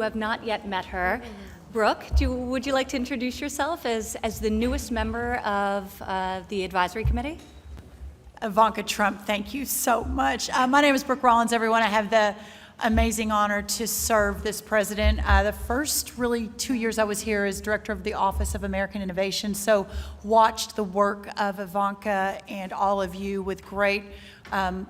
Who have not yet met her. Brooke, would you like to introduce yourself as the newest member of the advisory committee? Ivanka Trump, thank you so much. My name is Brooke Rollins, everyone. I have the amazing honor to serve this president. The first really 2 years I was here as director of the Office of American Innovation, so watched the work of Ivanka and all of you with great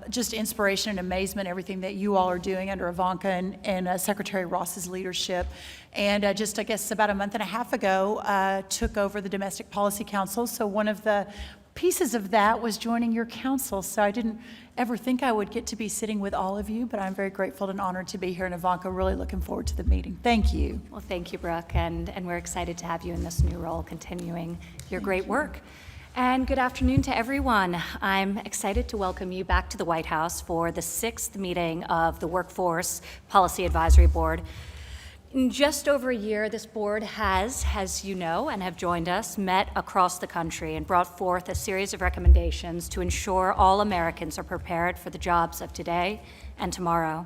just inspiration and amazement, everything that you all are doing under Ivanka and Secretary Ross's leadership. And just, I guess, about a month and a half ago, took over the Domestic Policy Council. So one of the pieces of that was joining your council. So I didn't ever think I would get to be sitting with all of you, but I'm very grateful and honored to be here. And Ivanka, really looking forward to the meeting. Thank you. Well, thank you, Brooke, and we're excited to have you in this new role, continuing your great work. And good afternoon to everyone. I'm excited to welcome you back to the White House for the 6th meeting of the Workforce Policy Advisory Board. In just over a year, this board has, as you know and have joined us, met across the country and brought forth a series of recommendations to ensure all Americans are prepared for the jobs of today and tomorrow.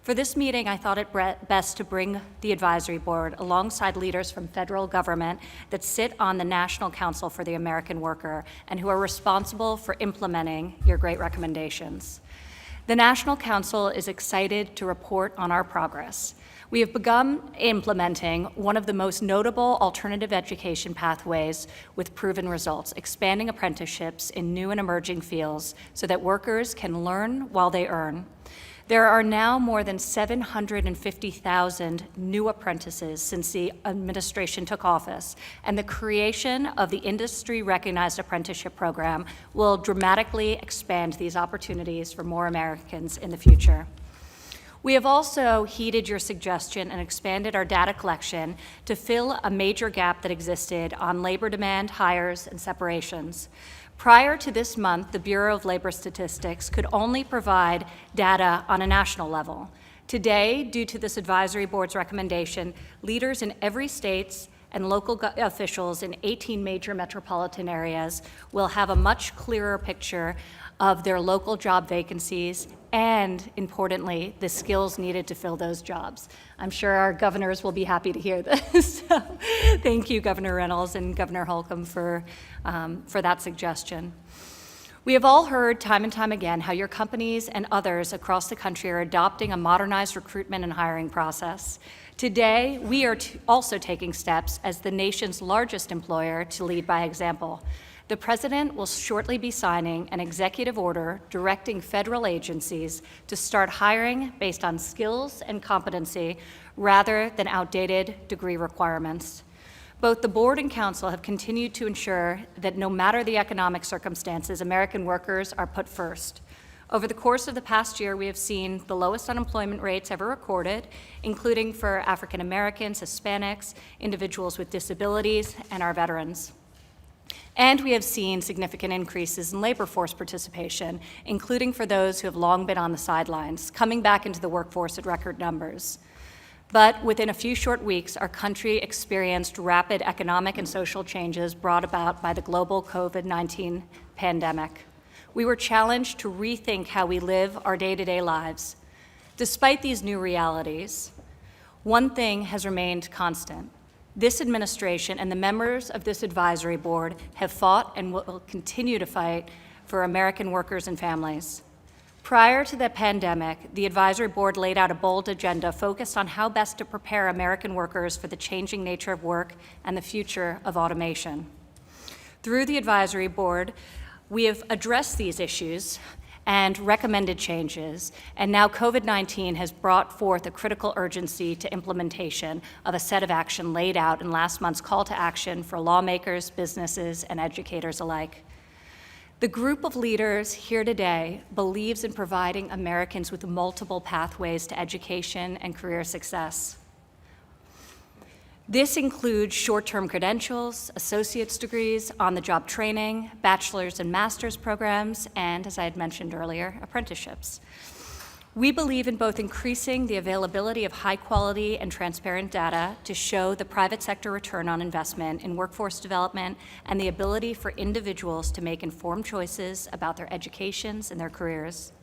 For this meeting, I thought it best to bring the advisory board alongside leaders from federal government that sit on the National Council for the American Worker and who are responsible for implementing your great recommendations. The National Council is excited to report on our progress. We have begun implementing one of the most notable alternative education pathways with proven results, expanding apprenticeships in new and emerging fields so that workers can learn while they earn. There are now more than 750,000 new apprentices since the administration took office, and the creation of the industry-recognized apprenticeship program will dramatically expand these opportunities for more Americans in the future. We have also heeded your suggestion and expanded our data collection to fill a major gap that existed on labor demand, hires, and separations. Prior to this month, the Bureau of Labor Statistics could only provide data on a national level. Today, due to this advisory board's recommendation, leaders in every state and local officials in 18 major metropolitan areas will have a much clearer picture of their local job vacancies and, importantly, the skills needed to fill those jobs. I'm sure our governors will be happy to hear this. So, thank you, Governor Reynolds and Governor Holcomb, for that suggestion. We have all heard time and time again how your companies and others across the country are adopting a modernized recruitment and hiring process. Today, we are also taking steps as the nation's largest employer to lead by example. The President will shortly be signing an executive order directing federal agencies to start hiring based on skills and competency rather than outdated degree requirements. Both the board and council have continued to ensure that no matter the economic circumstances, American workers are put first. Over the course of the past year, we have seen the lowest unemployment rates ever recorded, including for African Americans, Hispanics, individuals with disabilities, and our veterans. And we have seen significant increases in labor force participation, including for those who have long been on the sidelines, coming back into the workforce at record numbers. But within a few short weeks, our country experienced rapid economic and social changes brought about by the global COVID-19 pandemic. We were challenged to rethink how we live our day-to-day lives. Despite these new realities, one thing has remained constant. This administration and the members of this advisory board have fought and will continue to fight for American workers and families. Prior to the pandemic, the advisory board laid out a bold agenda focused on how best to prepare American workers for the changing nature of work and the future of automation. Through the advisory board, we have addressed these issues and recommended changes, and now COVID-19 has brought forth a critical urgency to implementation of a set of action laid out in last month's call to action for lawmakers, businesses, and educators alike. The group of leaders here today believes in providing Americans with multiple pathways to education and career success. This includes short-term credentials, associate's degrees, on-the-job training, bachelor's and master's programs, and, as I had mentioned earlier, apprenticeships. We believe in both increasing the availability of high-quality and transparent data to show the private sector return on investment in workforce development and the ability for individuals to make informed choices about their educations and their careers.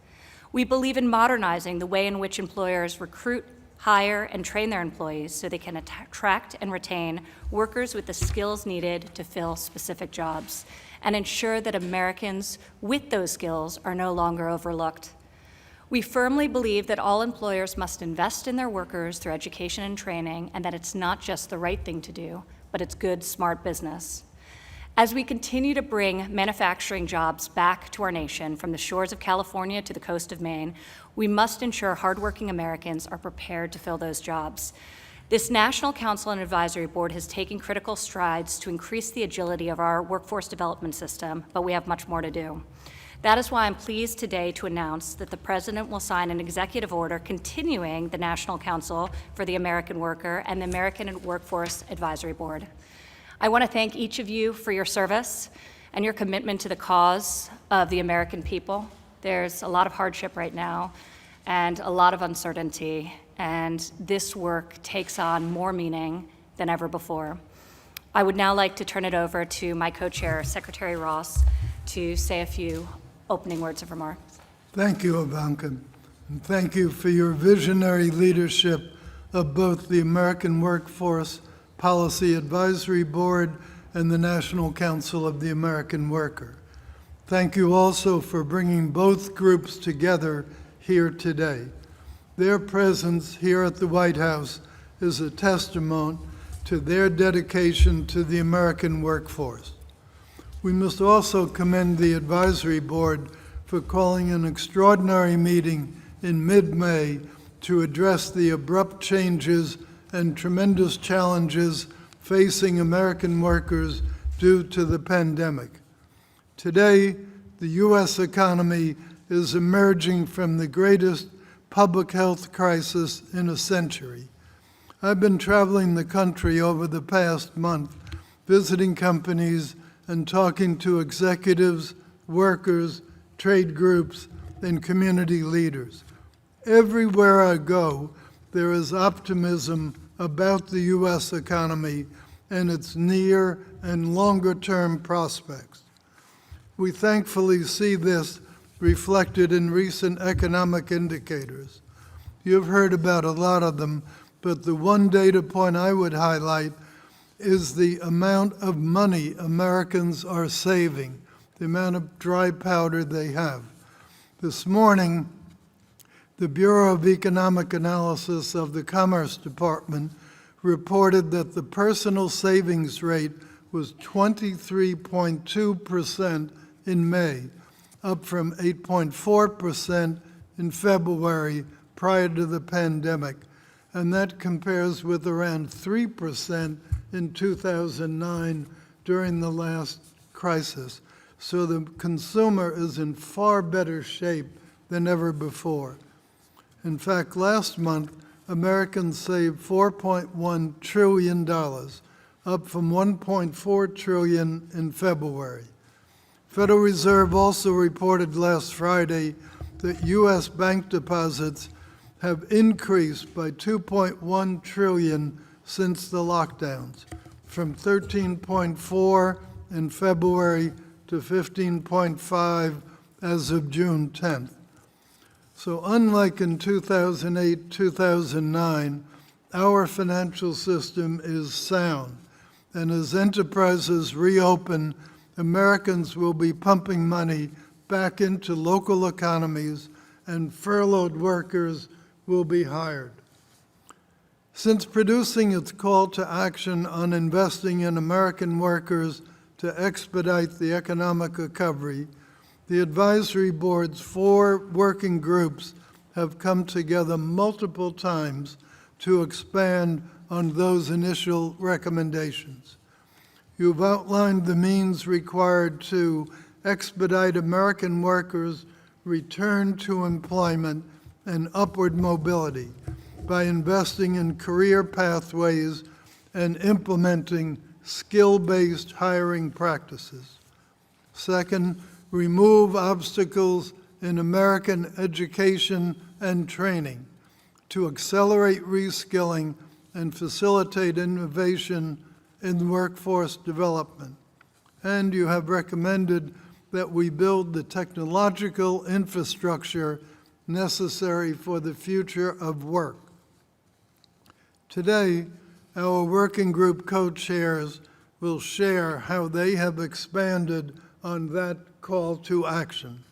We believe in modernizing the way in which employers recruit, hire, and train their employees so they can attract and retain workers with the skills needed to fill specific jobs, and ensure that Americans with those skills are no longer overlooked. We firmly believe that all employers must invest in their workers through education and training, and that it's not just the right thing to do, but it's good, smart business. As we continue to bring manufacturing jobs back to our nation, from the shores of California to the coast of Maine, we must ensure hardworking Americans are prepared to fill those jobs. This National Council and Advisory Board has taken critical strides to increase the agility of our workforce development system, but we have much more to do. That is why I'm pleased today to announce that the President will sign an executive order continuing the National Council for the American Worker and the American Workforce Advisory Board. I want to thank each of you for your service and your commitment to the cause of the American people. There's a lot of hardship right now and a lot of uncertainty, and this work takes on more meaning than ever before. I would now like to turn it over to my co-chair, Secretary Ross, to say a few opening words of remarks. Thank you, Ivanka, and thank you for your visionary leadership of both the American Workforce Policy Advisory Board and the National Council of the American Worker. Thank you also for bringing both groups together here today. Their presence here at the White House is a testament to their dedication to the American workforce. We must also commend the Advisory Board for calling an extraordinary meeting in mid-May to address the abrupt changes and tremendous challenges facing American workers due to the pandemic. Today, the U.S. economy is emerging from the greatest public health crisis in a century. I've been traveling the country over the past month, visiting companies and talking to executives, workers, trade groups, and community leaders. Everywhere I go, there is optimism about the U.S. economy and its near and longer-term prospects. We thankfully see this reflected in recent economic indicators. You've heard about a lot of them, but the one data point I would highlight is the amount of money Americans are saving, the amount of dry powder they have. This morning, the Bureau of Economic Analysis of the Commerce Department reported that the personal savings rate was 23.2% in May, up from 8.4% in February prior to the pandemic, and that compares with around 3% in 2009 during the last crisis. So the consumer is in far better shape than ever before. In fact, last month, Americans saved $4.1 trillion, up from $1.4 trillion in February. Federal Reserve also reported last Friday that U.S. bank deposits have increased by $2.1 trillion since the lockdowns, from 13.4 in February to 15.5 as of June 10th. So unlike in 2008, 2009, our financial system is sound. And as enterprises reopen, Americans will be pumping money back into local economies and furloughed workers will be hired. Since producing its call to action on investing in American workers to expedite the economic recovery, the Advisory Board's 4 working groups have come together multiple times to expand on those initial recommendations. You've outlined the means required to expedite American workers' return to employment and upward mobility by investing in career pathways and implementing skill-based hiring practices. Second, remove obstacles in American education and training to accelerate reskilling and facilitate innovation in workforce development. And you have recommended that we build the technological infrastructure necessary for the future of work. Today, our working group co-chairs will share how they have expanded on that call to action.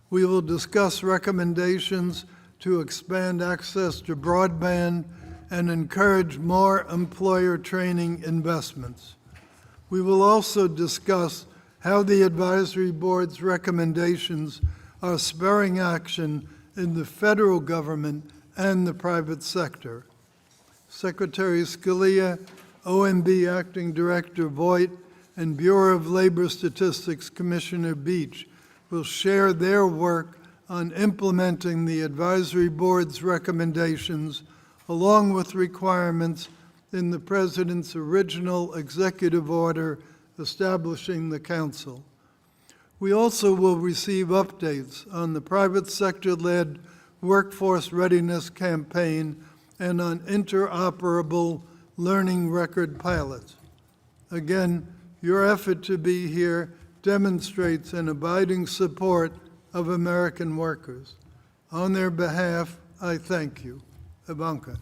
We will discuss recommendations to expand access to broadband and encourage more employer training investments. We will also discuss how the advisory board's recommendations are spurring action in the federal government and the private sector. Secretary Scalia, OMB Acting Director Voigt, and Bureau of Labor Statistics Commissioner Beach will share their work on implementing the advisory board's recommendations along with requirements in the President's original executive order establishing the council. We also will receive updates on the private sector-led workforce readiness campaign and on interoperable learning record pilots. Again, your effort to be here demonstrates an abiding support of American workers. On their behalf, I thank you. Ivanka.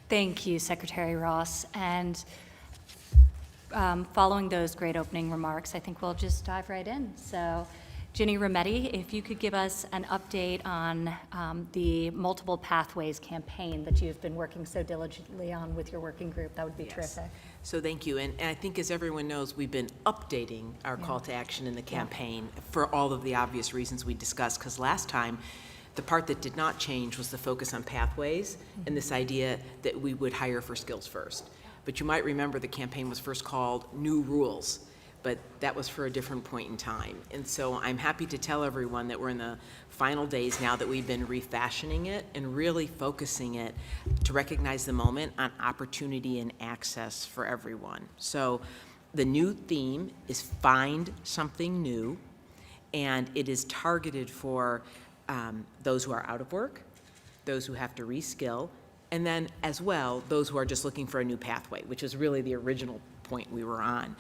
Thank you, Secretary Ross. And following those great opening remarks, I think we'll just dive right in. So, Ginny Rometty, if you could give us an update on the multiple pathways campaign that you've been working so diligently on with your working group, that would be terrific. So thank you. And I think, as everyone knows, we've been updating our call to action in the campaign for all of the obvious reasons we discussed, because last time, the part that did not change was the focus on pathways and this idea that we would hire for skills first. But you might remember the campaign was first called New Rules, but that was for a different point in time. And so I'm happy to tell everyone that we're in the final days now that we've been refashioning it and really focusing it to recognize the moment on opportunity and access for everyone. So the new theme is Find Something New, and it is targeted for those who are out of work, those who have to reskill, and then as well, those who are just looking for a new pathway, which is really the original point we were on.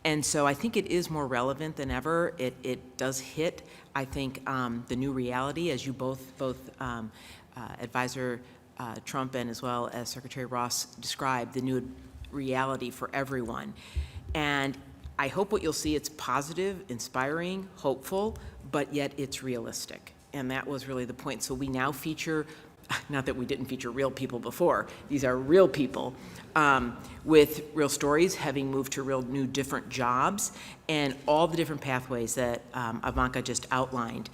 And so I think it is more relevant than ever. It does hit, I think, the new reality, as you both Advisor Trump and as well as Secretary Ross described, the new reality for everyone. And I hope what you'll see, it's positive, inspiring, hopeful, but yet it's realistic. And that was really the point. So we now feature, not that we didn't feature real people before, these are real people with real stories, having moved to real new different jobs, and all the different pathways that Ivanka just outlined.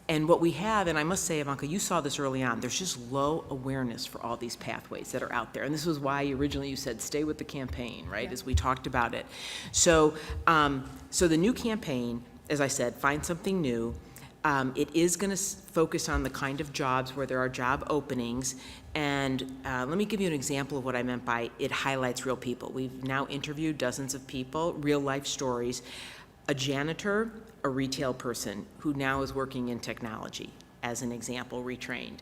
And what we have, and I must say, Ivanka, you saw this early on, there's just low awareness for all these pathways that are out there. And this was why originally you said, stay with the campaign, right, as we talked about it. So, so the new campaign, as I said, Find Something New. It is going to focus on the kind of jobs where there are job openings. And let me give you an example of what I meant by it highlights real people. We've now interviewed dozens of people, real life stories. A janitor, a retail person who now is working in technology, as an example, retrained.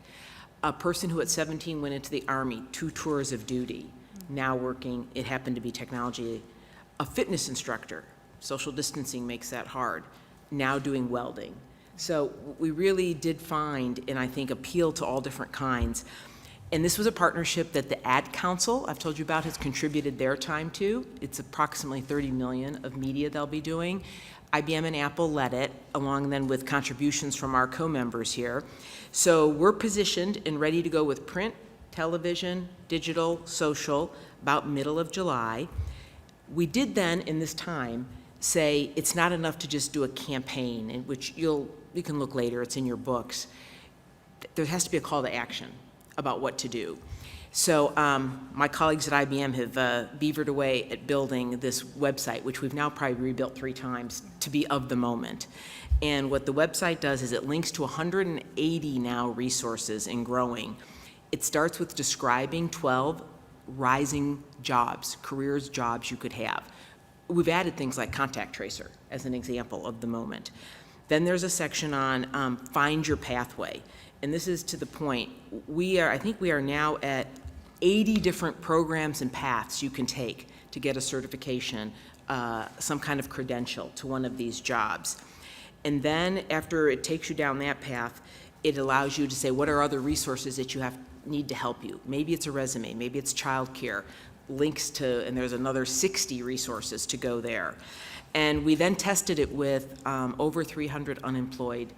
A person who at 17 went into the Army, 2 tours of duty, now working, it happened to be technology. A fitness instructor, social distancing makes that hard, now doing welding. So we really did find, and I think appeal to all different kinds. And this was a partnership that the Ad Council, I've told you about, has contributed their time to. It's approximately 30 million of media they'll be doing. IBM and Apple led it, along then with contributions from our co-members here. So we're positioned and ready to go with print, television, digital, social, about middle of July. We did then, in this time, say it's not enough to just do a campaign, in which you can look later, it's in your books. There has to be a call to action about what to do. So my colleagues at IBM have beavered away at building this website, which we've now probably rebuilt 3 times to be of the moment. And what the website does is it links to 180 now resources and growing. It starts with describing 12 rising jobs, careers, jobs you could have. We've added things like contact tracer as an example of the moment. Then there's a section on find your pathway. And this is to the point, I think we are now at 80 different programs and paths you can take to get a certification, some kind of credential to one of these jobs. And then after it takes you down that path, it allows you to say, what are other resources that you have need to help you. Maybe it's a resume, maybe it's childcare, links to, and there's another 60 resources to go there. And we then tested it with over 300 unemployed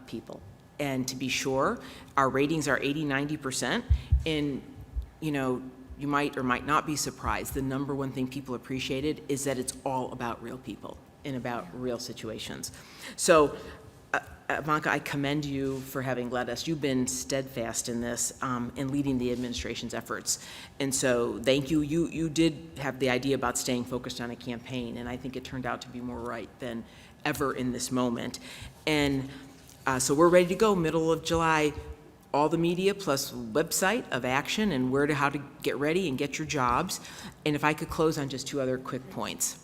people. And to be sure, our ratings are 80, 90%. And, you know, you might or might not be surprised. The number one thing people appreciated is that it's all about real people and about real situations. So, Ivanka, I commend you for having led us. You've been steadfast in this and leading the administration's efforts. And so thank you. You did have the idea about staying focused on a campaign, and I think it turned out to be more right than ever in this moment. And so we're ready to go, middle of July, all the media plus website of action and how to get ready and get your jobs. And if I could close on just two other quick points.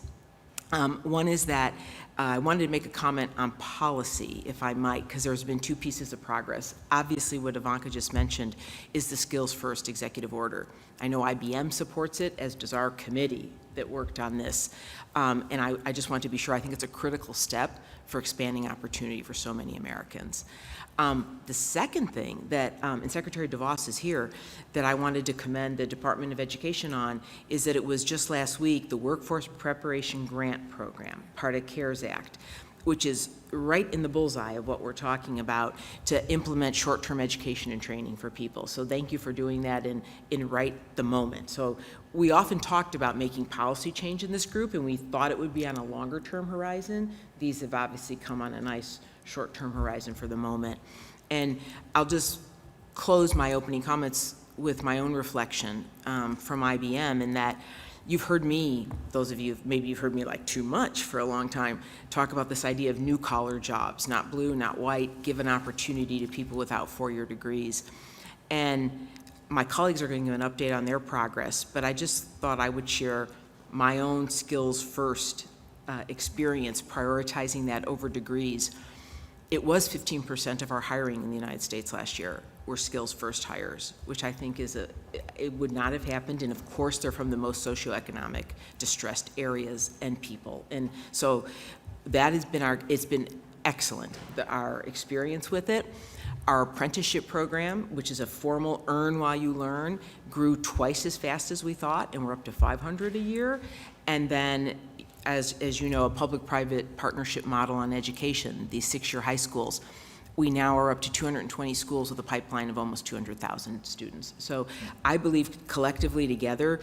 One is that I wanted to make a comment on policy, if I might, because there's been two pieces of progress. Obviously, what Ivanka just mentioned is the Skills First executive order. I know IBM supports it, as does our committee that worked on this. And I just want to be sure, I think it's a critical step for expanding opportunity for so many Americans. The second thing that, and Secretary DeVos is here, that I wanted to commend the Department of Education on is that it was just last week the Workforce Preparation Grant Program, part of CARES Act, which is right in the bullseye of what we're talking about to implement short-term education and training for people. So thank you for doing that in right the moment. So we often talked about making policy change in this group, and we thought it would be on a longer-term horizon. These have obviously come on a nice short-term horizon for the moment. And I'll just close my opening comments with my own reflection from IBM, in that you've heard me, those of you, maybe you've heard me like too much for a long time, talk about this idea of new collar jobs, not blue, not white, give an opportunity to people without four-year degrees. And my colleagues are going to give an update on their progress, but I just thought I would share my own skills first experience, prioritizing that over degrees. It was 15% of our hiring in the United States last year were skills first hires, which I think is it would not have happened. And of course, they're from the most socioeconomic distressed areas and people. And so that has been it's been excellent, our experience with it. Our apprenticeship program, which is a formal earn while you learn, grew twice as fast as we thought, and we're up to 500 a year. And then, as you know, a public-private partnership model on education, these 6-year high schools. We now are up to 220 schools with a pipeline of almost 200,000 students. So I believe collectively together,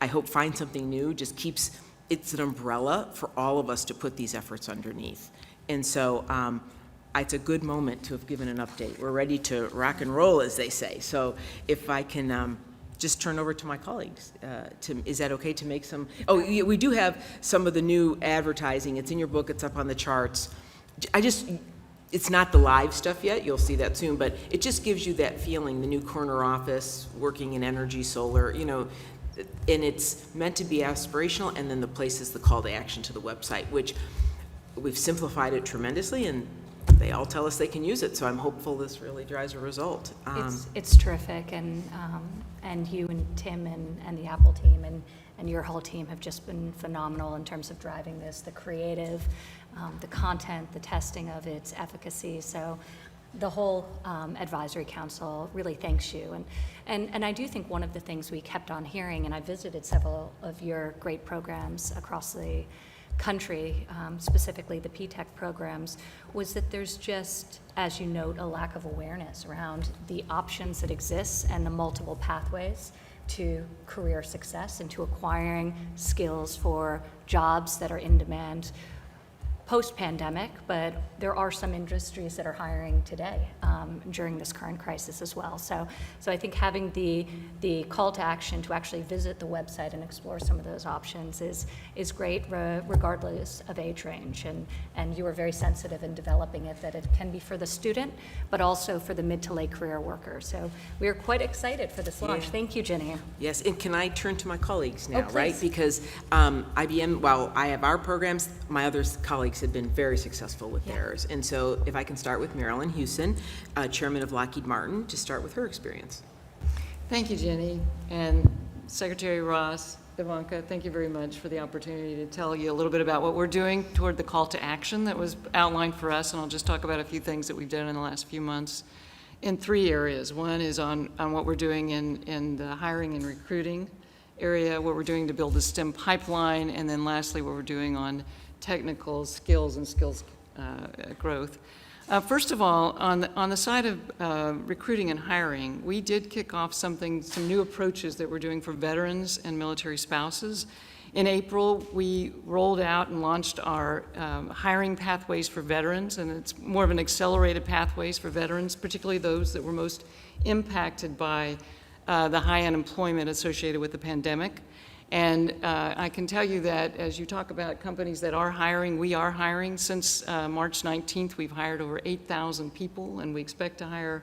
I hope Find Something New just keeps, it's an umbrella for all of us to put these efforts underneath. And so it's a good moment to have given an update. We're ready to rock and roll, as they say. So if I can just turn over to my colleagues. Is that okay to make some? Oh, yeah, we do have some of the new advertising. It's in your book. It's up on the charts. It's not the live stuff yet. You'll see that soon. But it just gives you that feeling, the new corner office, working in energy, solar, you know, and it's meant to be aspirational. And then the place is the call to action to the website, which we've simplified it tremendously, and they all tell us they can use it. So I'm hopeful this really drives a result. It's terrific, and you and Tim and the Apple team and your whole team have just been phenomenal in terms of driving this, the creative, the content, the testing of its efficacy. So the whole advisory council really thanks you. And I do think one of the things we kept on hearing, and I visited several of your great programs across the country, specifically the PTech programs, was that there's just, as you note, a lack of awareness around the options that exist and the multiple pathways to career success and to acquiring skills for jobs that are in demand post-pandemic, but there are some industries that are hiring today during this current crisis as well. So I think having the call to action to actually visit the website and explore some of those options is great, regardless of age range. And you were very sensitive in developing it, that it can be for the student, but also for the mid to late career worker. So we are quite excited for this launch. Yeah. Thank you, Ginny. Yes, and can I turn to my colleagues now, Oh, right? please. Because IBM, while I have our programs, my other colleagues have been very successful with theirs. And so if I can start with Marilyn Hewson, Chairman of Lockheed Martin, to start with her experience. Thank you, Jenny, and Secretary Ross, Ivanka, thank you very much for the opportunity to tell you a little bit about what we're doing toward the call to action that was outlined for us, and I'll just talk about a few things that we've done in the last few months. in 3 areas. One is on what we're doing in the hiring and recruiting area, what we're doing to build the STEM pipeline, and then lastly, what we're doing on technical skills and skills growth. First of all, on the side of recruiting and hiring, we did kick off some new approaches that we're doing for veterans and military spouses. In April, we rolled out and launched our hiring pathways for veterans, and it's more of an accelerated pathways for veterans, particularly those that were most impacted by the high unemployment associated with the pandemic. And I can tell you that as you talk about companies that are hiring, we are hiring. Since March 19th, we've hired over 8,000 people, and we expect to hire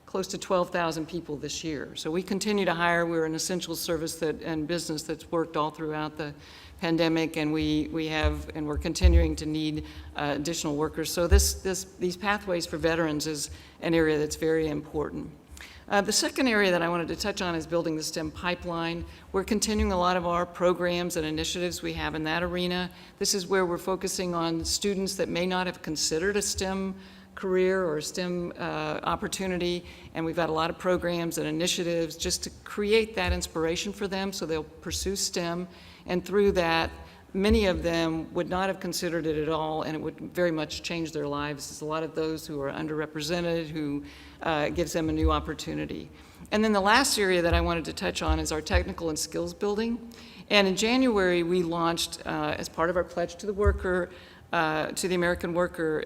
close to 12,000 people this year. So we continue to hire. We're an essential service and business that's worked all throughout the pandemic, and we're continuing to need additional workers. So these pathways for veterans is an area that's very important. The second area that I wanted to touch on is building the STEM pipeline. We're continuing a lot of our programs and initiatives we have in that arena. This is where we're focusing on students that may not have considered a STEM career or a STEM opportunity, and we've got a lot of programs and initiatives just to create that inspiration for them so they'll pursue STEM, and through that, many of them would not have considered it at all, and it would very much change their lives. There's a lot of those who are underrepresented who gives them a new opportunity. And then the last area that I wanted to touch on is our technical and skills building. And in January, we launched, as part of our pledge to the worker, to the American worker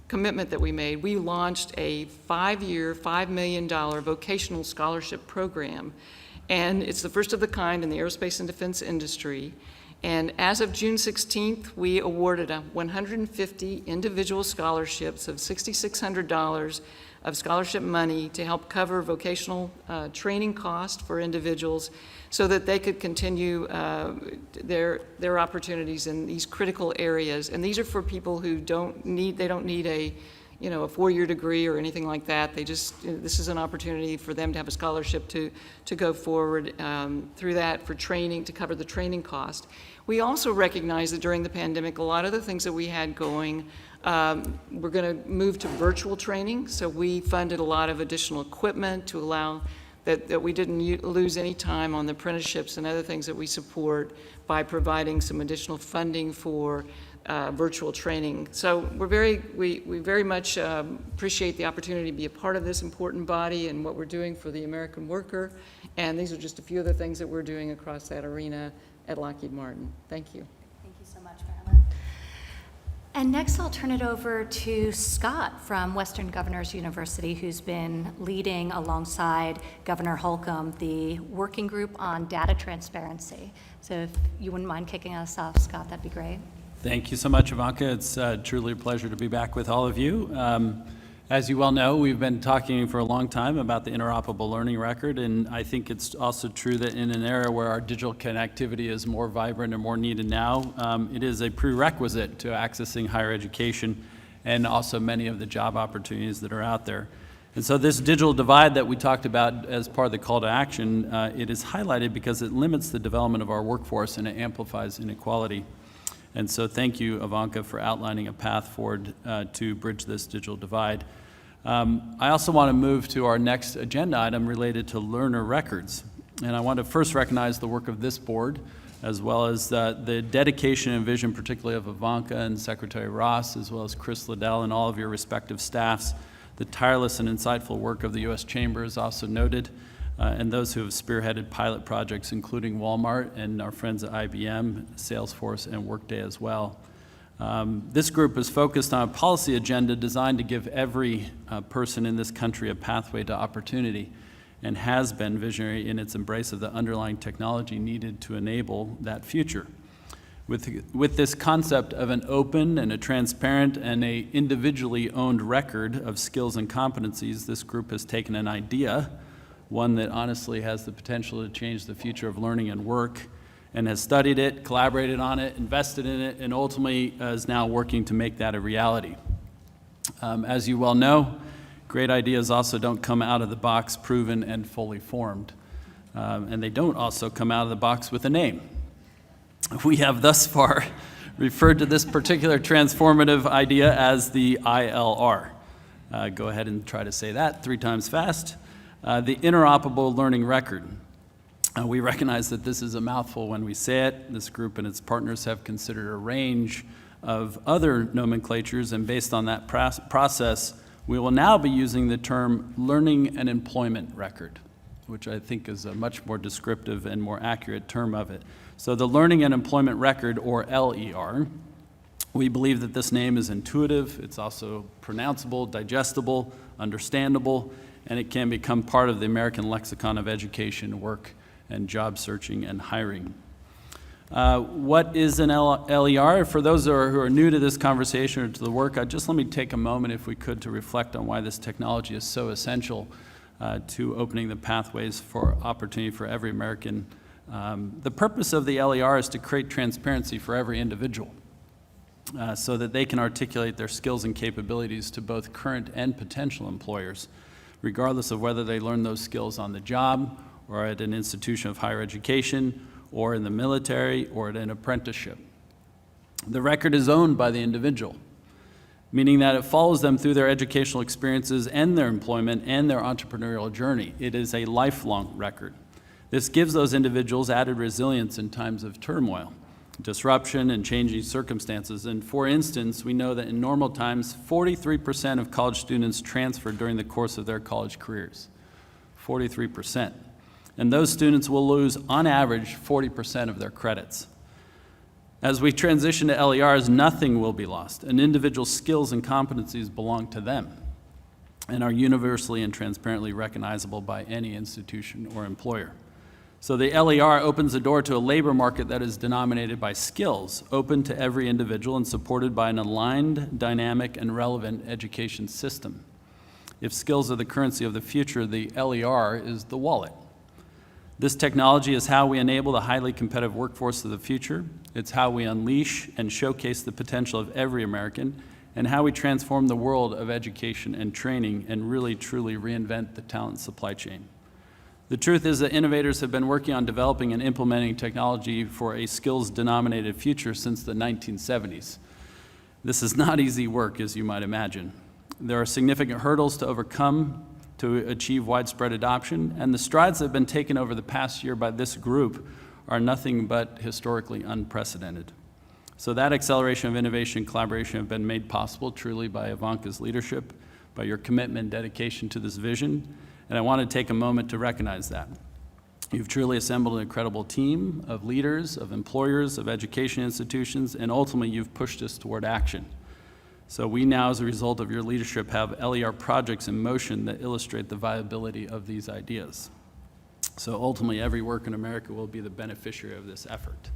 commitment that we made, we launched a 5-year, $5 million vocational scholarship program. And it's the first of the kind in the aerospace and defense industry. And as of June 16th, we awarded 150 individual scholarships of $6,600 of scholarship money to help cover vocational training costs for individuals so that they could continue their opportunities in these critical areas. And these are for people who don't need a 4-year degree or anything like that. This is an opportunity for them to have a scholarship to go forward through that for training, to cover the training cost. We also recognize that during the pandemic, a lot of the things that we had going, we're going to move to virtual training. So we funded a lot of additional equipment to allow that we didn't lose any time on the apprenticeships and other things that we support by providing some additional funding for virtual training. So we very much appreciate the opportunity to be a part of this important body and what we're doing for the American worker. And these are just a few of the things that we're doing across that arena at Lockheed Martin. Thank you. Thank you so much, Marilyn. And next, I'll turn it over to Scott from Western Governors University, who's been leading alongside Governor Holcomb the working group on data transparency. So if you wouldn't mind kicking us off, Scott, that'd be great. Thank you so much, Ivanka. It's truly a pleasure to be back with all of you. As you well know, we've been talking for a long time about the interoperable learning record, and I think it's also true that in an era where our digital connectivity is more vibrant and more needed now, it is a prerequisite to accessing higher education and also many of the job opportunities that are out there. And so this digital divide that we talked about as part of the call to action, it is highlighted because it limits the development of our workforce and it amplifies inequality. And so thank you, Ivanka, for outlining a path forward to bridge this digital divide. I also want to move to our next agenda item related to learner records. And I want to first recognize the work of this board, as well as the dedication and vision, particularly of Ivanka and Secretary Ross, as well as Chris Liddell and all of your respective staffs. The tireless and insightful work of the U.S. Chamber is also noted, and those who have spearheaded pilot projects, including Walmart and our friends at IBM, Salesforce, and Workday as well. This group is focused on a policy agenda designed to give every person in this country a pathway to opportunity, and has been visionary in its embrace of the underlying technology needed to enable that future. With this concept of an open and a transparent and a individually owned record of skills and competencies, this group has taken an idea, one that honestly has the potential to change the future of learning and work, and has studied it, collaborated on it, invested in it, and ultimately is now working to make that a reality. As you well know, great ideas also don't come out of the box proven and fully formed. And they don't also come out of the box with a name. We have thus far referred to this particular transformative idea as the ILR. Go ahead and try to say that 3 times fast. The interoperable learning record. We recognize that this is a mouthful when we say it. This group and its partners have considered a range of other nomenclatures, and based on that process, we will now be using the term learning and employment record, which I think is a much more descriptive and more accurate term of it. So the learning and employment record, or LER, we believe that this name is intuitive, it's also pronounceable, digestible, understandable, and it can become part of the American lexicon of education, work, and job searching and hiring. What is an LER? For those who are new to this conversation or to the work, just let me take a moment, if we could, to reflect on why this technology is so essential to opening the pathways for opportunity for every American. The purpose of the LER is to create transparency for every individual so that they can articulate their skills and capabilities to both current and potential employers, regardless of whether they learn those skills on the job or at an institution of higher education or in the military or at an apprenticeship. The record is owned by the individual, meaning that it follows them through their educational experiences and their employment and their entrepreneurial journey. It is a lifelong record. This gives those individuals added resilience in times of turmoil, disruption, and changing circumstances. And for instance, we know that in normal times, 43% of college students transfer during the course of their college careers. 43%. And those students will lose, on average, 40% of their credits. As we transition to LERs, nothing will be lost. An individual's skills and competencies belong to them and are universally and transparently recognizable by any institution or employer. So the LER opens the door to a labor market that is denominated by skills, open to every individual and supported by an aligned, dynamic, and relevant education system. If skills are the currency of the future, the LER is the wallet. This technology is how we enable the highly competitive workforce of the future. It's how we unleash and showcase the potential of every American, and how we transform the world of education and training and really, truly reinvent the talent supply chain. The truth is that innovators have been working on developing and implementing technology for a skills-denominated future since the 1970s. This is not easy work, as you might imagine. There are significant hurdles to overcome to achieve widespread adoption, and the strides that have been taken over the past year by this group are nothing but historically unprecedented. So that acceleration of innovation and collaboration have been made possible truly by Ivanka's leadership, by your commitment and dedication to this vision, and I want to take a moment to recognize that. You've truly assembled an incredible team of leaders, of employers, of education institutions, and ultimately you've pushed us toward action. So we now, as a result of your leadership, have LER projects in motion that illustrate the viability of these ideas. So ultimately, every work in America will be the beneficiary of this effort.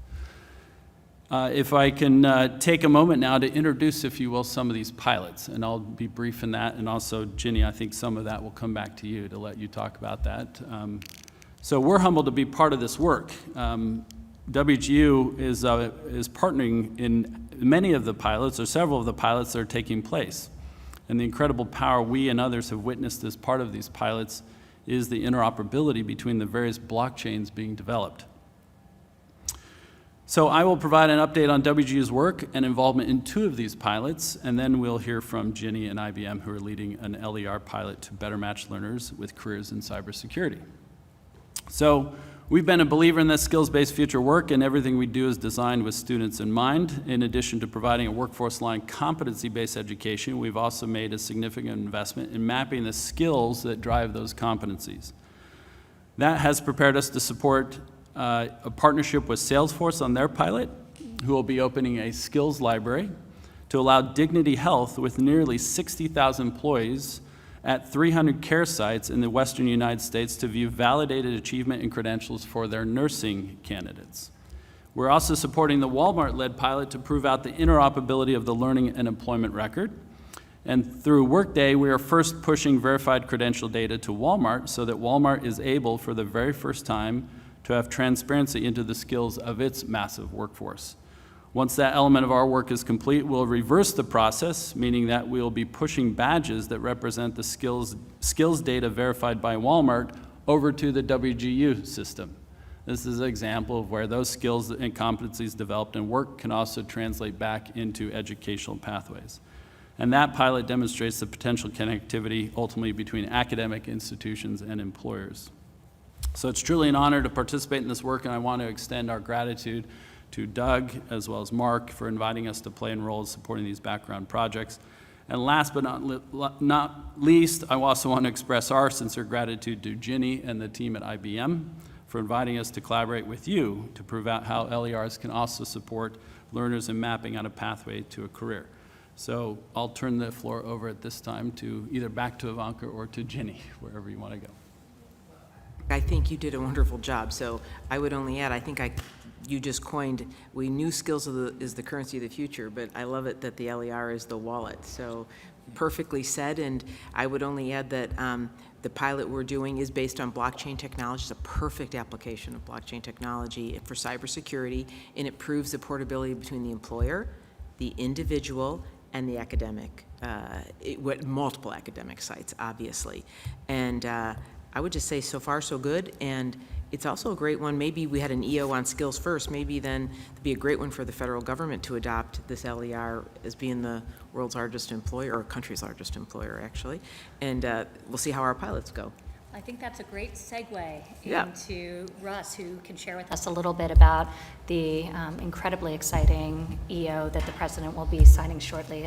If I can take a moment now to introduce, if you will, some of these pilots, and I'll be brief in that, and also, Ginny, I think some of that will come back to you to let you talk about that. So we're humbled to be part of this work. WGU is partnering in many of the pilots, or several of the pilots that are taking place. And the incredible power we and others have witnessed as part of these pilots is the interoperability between the various blockchains being developed. So I will provide an update on WGU's work and involvement in 2 of these pilots, and then we'll hear from Ginny and IBM, who are leading an LER pilot to better match learners with careers in cybersecurity. So we've been a believer in this skills-based future work, and everything we do is designed with students in mind. In addition to providing a workforce-aligned competency-based education, we've also made a significant investment in mapping the skills that drive those competencies. That has prepared us to support a partnership with Salesforce on their pilot, who will be opening a skills library to allow Dignity Health, with nearly 60,000 employees at 300 care sites in the Western United States, to view validated achievement and credentials for their nursing candidates. We're also supporting the Walmart-led pilot to prove out the interoperability of the learning and employment record. And through Workday, we are first pushing verified credential data to Walmart so that Walmart is able, for the very first time, to have transparency into the skills of its massive workforce. Once that element of our work is complete, we'll reverse the process, meaning that we'll be pushing badges that represent the skills data verified by Walmart over to the WGU system. This is an example of where those skills and competencies developed in work can also translate back into educational pathways. And that pilot demonstrates the potential connectivity ultimately between academic institutions and employers. So it's truly an honor to participate in this work, and I want to extend our gratitude to Doug as well as Mark for inviting us to play a role in supporting these background projects. And last but not least, I also want to express our sincere gratitude to Ginny and the team at IBM for inviting us to collaborate with you to prove out how LERs can also support learners in mapping out a pathway to a career. So I'll turn the floor over at this time to either back to Ivanka or to Ginny, wherever you want to go. I think you did a wonderful job. So I would only add, you just coined, we knew skills is the currency of the future, but I love it that the LER is the wallet. So perfectly said, and I would only add that the pilot we're doing is based on blockchain technology. It's a perfect application of blockchain technology for cybersecurity, and it proves the portability between the employer, the individual, and the academic, multiple academic sites, obviously. And I would just say so far so good, and it's also a great one. Maybe we had an EO on skills first, maybe then it'd be a great one for the federal government to adopt this LER as being the world's largest employer, or country's largest employer, actually. And we'll see how our pilots go. I think that's a great segue Yeah. into Russ, who can share with us a little bit about the incredibly exciting EO that the president will be signing shortly.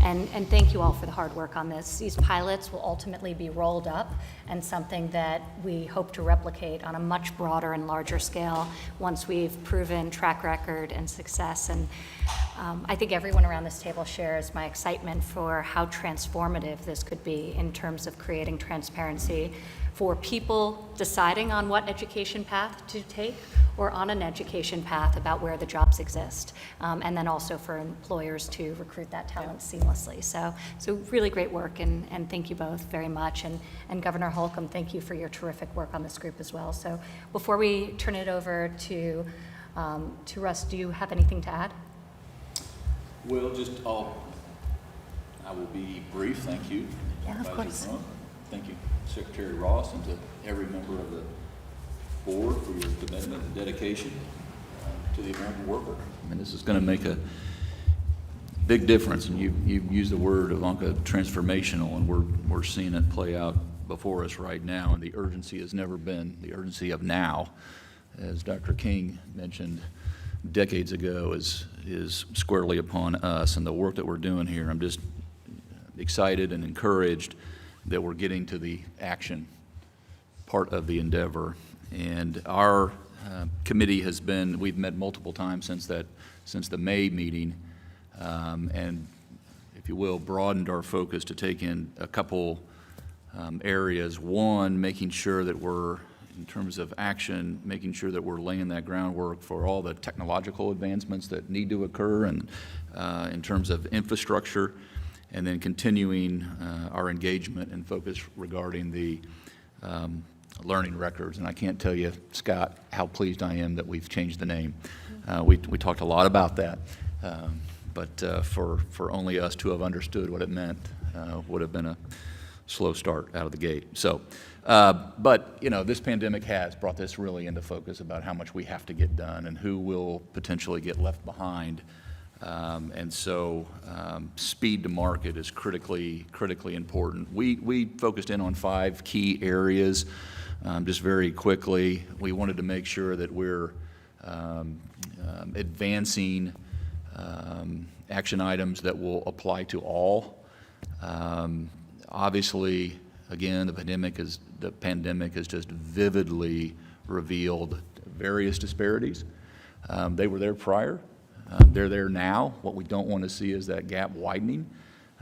And thank you all for the hard work on this. These pilots will ultimately be rolled up, and something that we hope to replicate on a much broader and larger scale once we've proven track record and success. And I think everyone around this table shares my excitement for how transformative this could be in terms of creating transparency for people deciding on what education path to take, or on an education path about where the jobs exist, and then also for employers to recruit that talent seamlessly. So really great work, and thank you both very much. And Governor Holcomb, thank you for your terrific work on this group as well. So before we turn it over to Russ, do you have anything to add? Well, I will be brief, thank you. Yeah, of Vice course. Trump. Thank you, Secretary Ross, and to every member of the board for your commitment and dedication to the American worker. I mean, this is going to make a big difference, and you used the word, Ivanka, transformational, and we're seeing it play out before us right now, and the urgency has never been the urgency of now. As Dr. King mentioned decades ago, is squarely upon us, and the work that we're doing here. I'm just excited and encouraged that we're getting to the action part of the endeavor. And our committee we've met multiple times since the May meeting, and if you will, broadened our focus to take in a couple areas. One, making sure that we're, in terms of action, making sure that we're laying that groundwork for all the technological advancements that need to occur, and in terms of infrastructure, and then continuing our engagement and focus regarding the learning records. And I can't tell you, Scott, how pleased I am that we've changed the name. We talked a lot about that, but for only us to have understood what it meant would have been a slow start out of the gate. So, but this pandemic has brought this really into focus about how much we have to get done and who will potentially get left behind. And so speed to market is critically important. We focused in on 5 key areas. Just very quickly, we wanted to make sure that we're advancing action items that will apply to all. Obviously, again, the pandemic has just vividly revealed various disparities. They were there prior. They're there now. What we don't want to see is that gap widening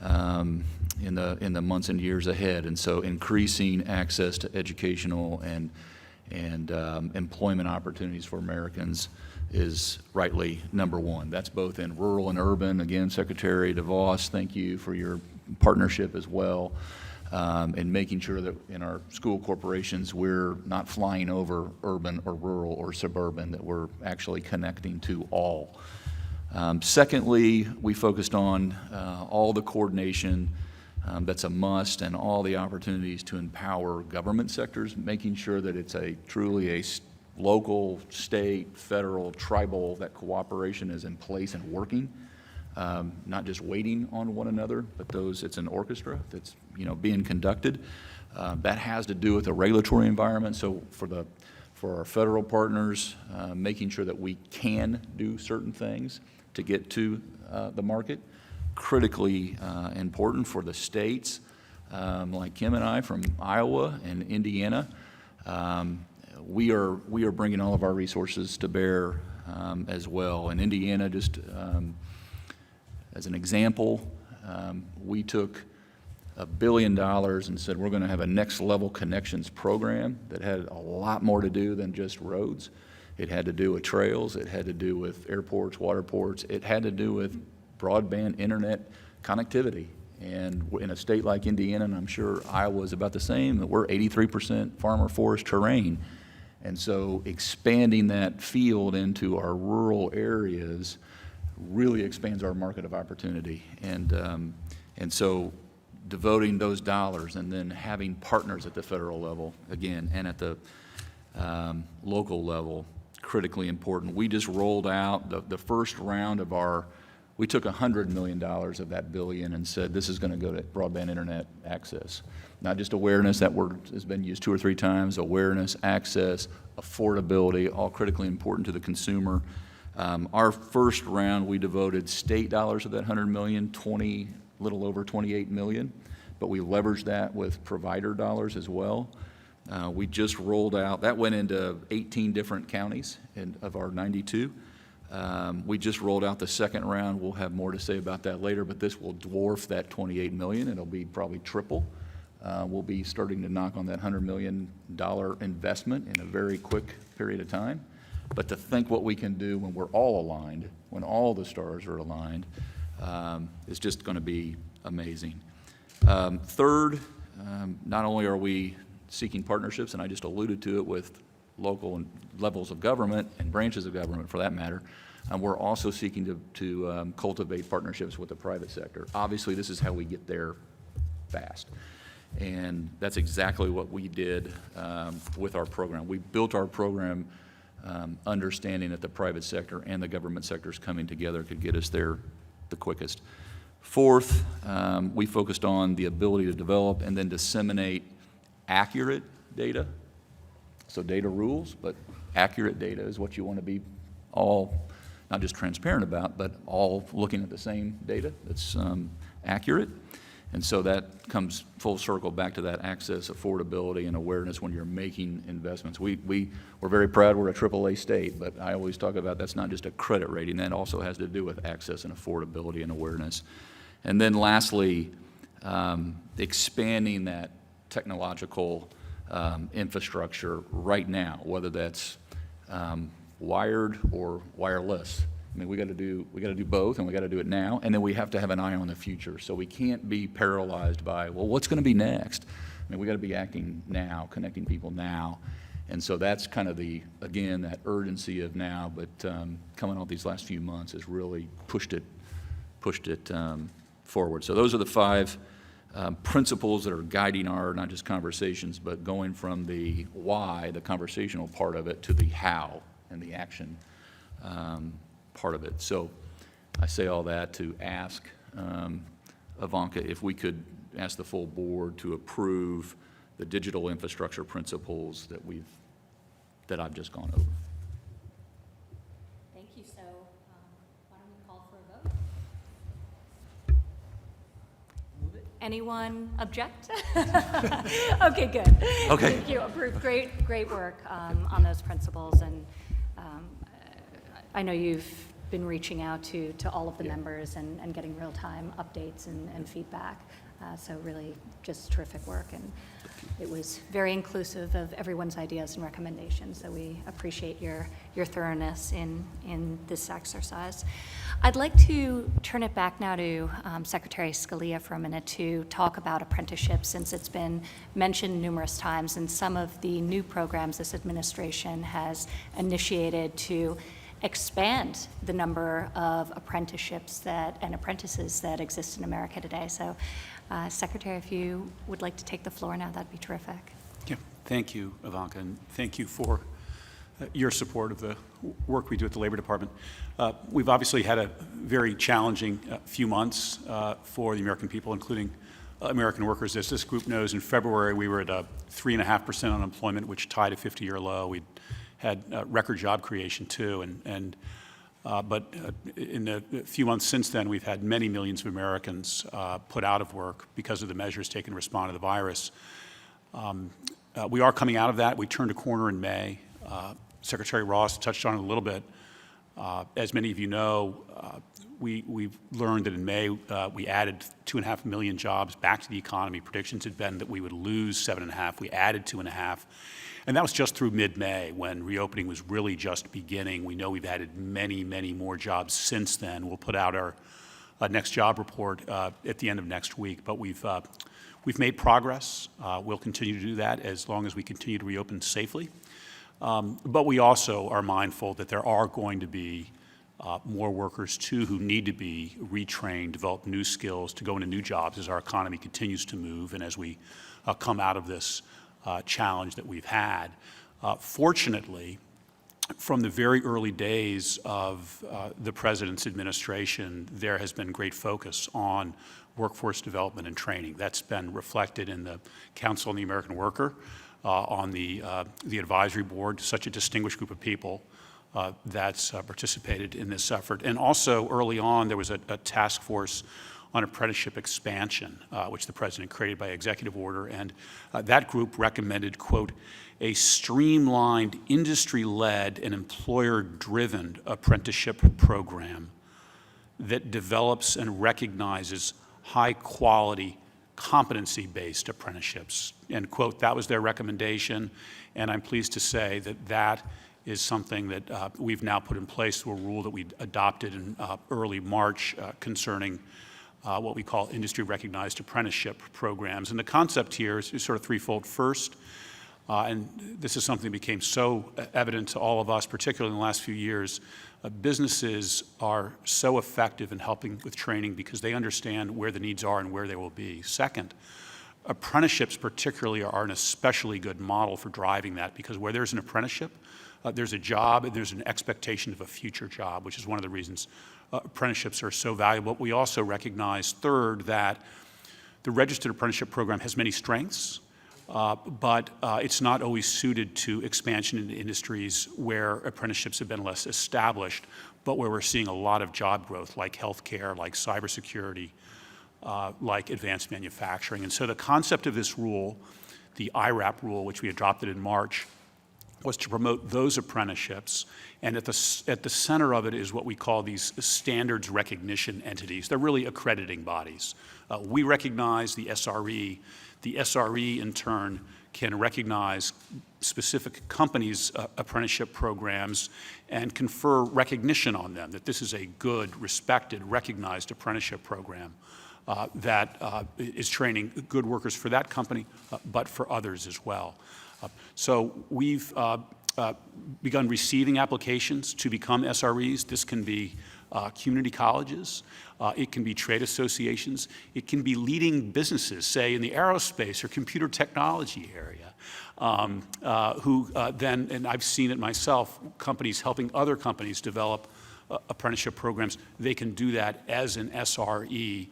in the months and years ahead. And so increasing access to educational and employment opportunities for Americans is rightly number one. That's both in rural and urban. Again, Secretary DeVos, thank you for your partnership as well, and making sure that in our school corporations we're not flying over urban or rural or suburban, that we're actually connecting to all. Secondly, we focused on all the coordination that's a must, and all the opportunities to empower government sectors, making sure that it's truly a local, state, federal, tribal, that cooperation is in place and working. not just waiting on one another, but it's an orchestra that's, being conducted. That has to do with the regulatory environment. So for our federal partners, making sure that we can do certain things to get to the market, critically important for the states like Kim and I from Iowa and Indiana. We are bringing all of our resources to bear as well. In Indiana, just as an example, we took $1 billion and said we're going to have a next level connections program that had a lot more to do than just roads. It had to do with trails, it had to do with airports, waterports, it had to do with broadband internet connectivity. And in a state like Indiana, and I'm sure Iowa is about the same, that we're 83% farmer forest terrain. And so expanding that field into our rural areas really expands our market of opportunity. And so devoting those dollars and then having partners at the federal level, again, and at the local level, critically important. We just rolled out the first round of we took $100 million of that billion and said this is going to go to broadband internet access. Not just awareness, that word has been used 2 or 3 times, awareness, access, affordability, all critically important to the consumer. Our first round, we devoted state dollars of that $100 million, little over $28 million, but we leveraged that with provider dollars as well. We just rolled out, that went into 18 different counties of our 92. We just rolled out the second round. We'll have more to say about that later, but this will dwarf that $28 million. It'll be probably triple. We'll be starting to knock on that $100 million investment in a very quick period of time. But to think what we can do when we're all aligned, when all the stars are aligned, is just going to be amazing. Third, not only are we seeking partnerships, and I just alluded to it with local and levels of government and branches of government for that matter, we're also seeking to cultivate partnerships with the private sector. Obviously, this is how we get there fast. And that's exactly what we did with our program. We built our program understanding that the private sector and the government sectors coming together could get us there the quickest. Fourth, we focused on the ability to develop and then disseminate accurate data. So data rules, but accurate data is what you want to be all, not just transparent about, but all looking at the same data that's accurate. And so that comes full circle back to that access, affordability, and awareness when you're making investments. We're very proud we're a AAA state, but I always talk about that's not just a credit rating. That also has to do with access and affordability and awareness. And then lastly, expanding that technological infrastructure right now, whether that's wired or wireless. I mean, we got to do both, and we got to do it now, and then we have to have an eye on the future. So we can't be paralyzed by, well, what's going to be next? I mean, we got to be acting now, connecting people now, and so that's kind of again, that urgency of now. But coming out these last few months has really pushed it forward. So those are the 5 principles that are guiding our not just conversations, but going from the why, the conversational part of it, to the how and the action part of it. So I say all that to ask Ivanka if we could ask the full board to approve the digital infrastructure principles that I've just gone over. Thank you. So why don't we call for a vote? Anyone object? Okay, good. Okay. Thank you. Approved. Great work on those principles. And I know you've been reaching out to all of the members and getting real-time updates and feedback. So really just terrific work. And it was very inclusive of everyone's ideas and recommendations. So we appreciate your thoroughness in this exercise. I'd like to turn it back now to Secretary Scalia for a minute to talk about apprenticeships, since it's been mentioned numerous times, and some of the new programs this administration has initiated to expand the number of apprenticeships and apprentices that exist in America today. So, Secretary, if you would like to take the floor now, that'd be terrific. Yeah, thank you, Ivanka, and thank you for your support of the work we do at the Labor Department. We've obviously had a very challenging few months for the American people, including American workers. As this group knows, in February we were at 3.5% unemployment, which tied a 50-year low. We had record job creation too, but in the few months since then, we've had many millions of Americans put out of work because of the measures taken to respond to the virus. We are coming out of that. We turned a corner in May. Secretary Ross touched on it a little bit. As many of you know, we've learned that in May we added 2.5 million jobs back to the economy. Predictions had been that we would lose 7.5. We added 2.5. And that was just through mid-May when reopening was really just beginning. We know we've added many, many more jobs since then. We'll put out our next job report at the end of next week. But we've made progress. We'll continue to do that as long as we continue to reopen safely. But we also are mindful that there are going to be more workers too who need to be retrained, develop new skills to go into new jobs as our economy continues to move and as we come out of this challenge that we've had. Fortunately, from the very early days of the President's administration, there has been great focus on workforce development and training. That's been reflected in the Council on the American Worker, on the advisory board, such a distinguished group of people that's participated in this effort. And also early on, there was a task force on apprenticeship expansion, which the President created by executive order. And that group recommended, quote, a streamlined, industry-led and employer-driven apprenticeship program that develops and recognizes high-quality, competency-based apprenticeships. End quote. That was their recommendation. And I'm pleased to say that that is something that we've now put in place through a rule that we adopted in early March concerning what we call industry-recognized apprenticeship programs. And the concept here is sort of threefold. First, and this is something that became so evident to all of us, particularly in the last few years, businesses are so effective in helping with training because they understand where the needs are and where they will be. Second, apprenticeships particularly are an especially good model for driving that because where there's an apprenticeship, there's a job and there's an expectation of a future job, which is one of the reasons apprenticeships are so valuable. We also recognize, third, that the registered apprenticeship program has many strengths, but it's not always suited to expansion into industries where apprenticeships have been less established, but where we're seeing a lot of job growth, like healthcare, like cybersecurity, like advanced manufacturing. And so the concept of this rule, the IRAP rule, which we adopted in March, was to promote those apprenticeships. And at the center of it is what we call these standards recognition entities. They're really accrediting bodies. We recognize the SRE. The SRE, in turn, can recognize specific companies' apprenticeship programs and confer recognition on them, that this is a good, respected, recognized apprenticeship program that is training good workers for that company, but for others as well. So we've begun receiving applications to become SREs. This can be community colleges, it can be trade associations, it can be leading businesses, say in the aerospace or computer technology area, who then, and I've seen it myself, companies helping other companies develop apprenticeship programs, they can do that as an SRE.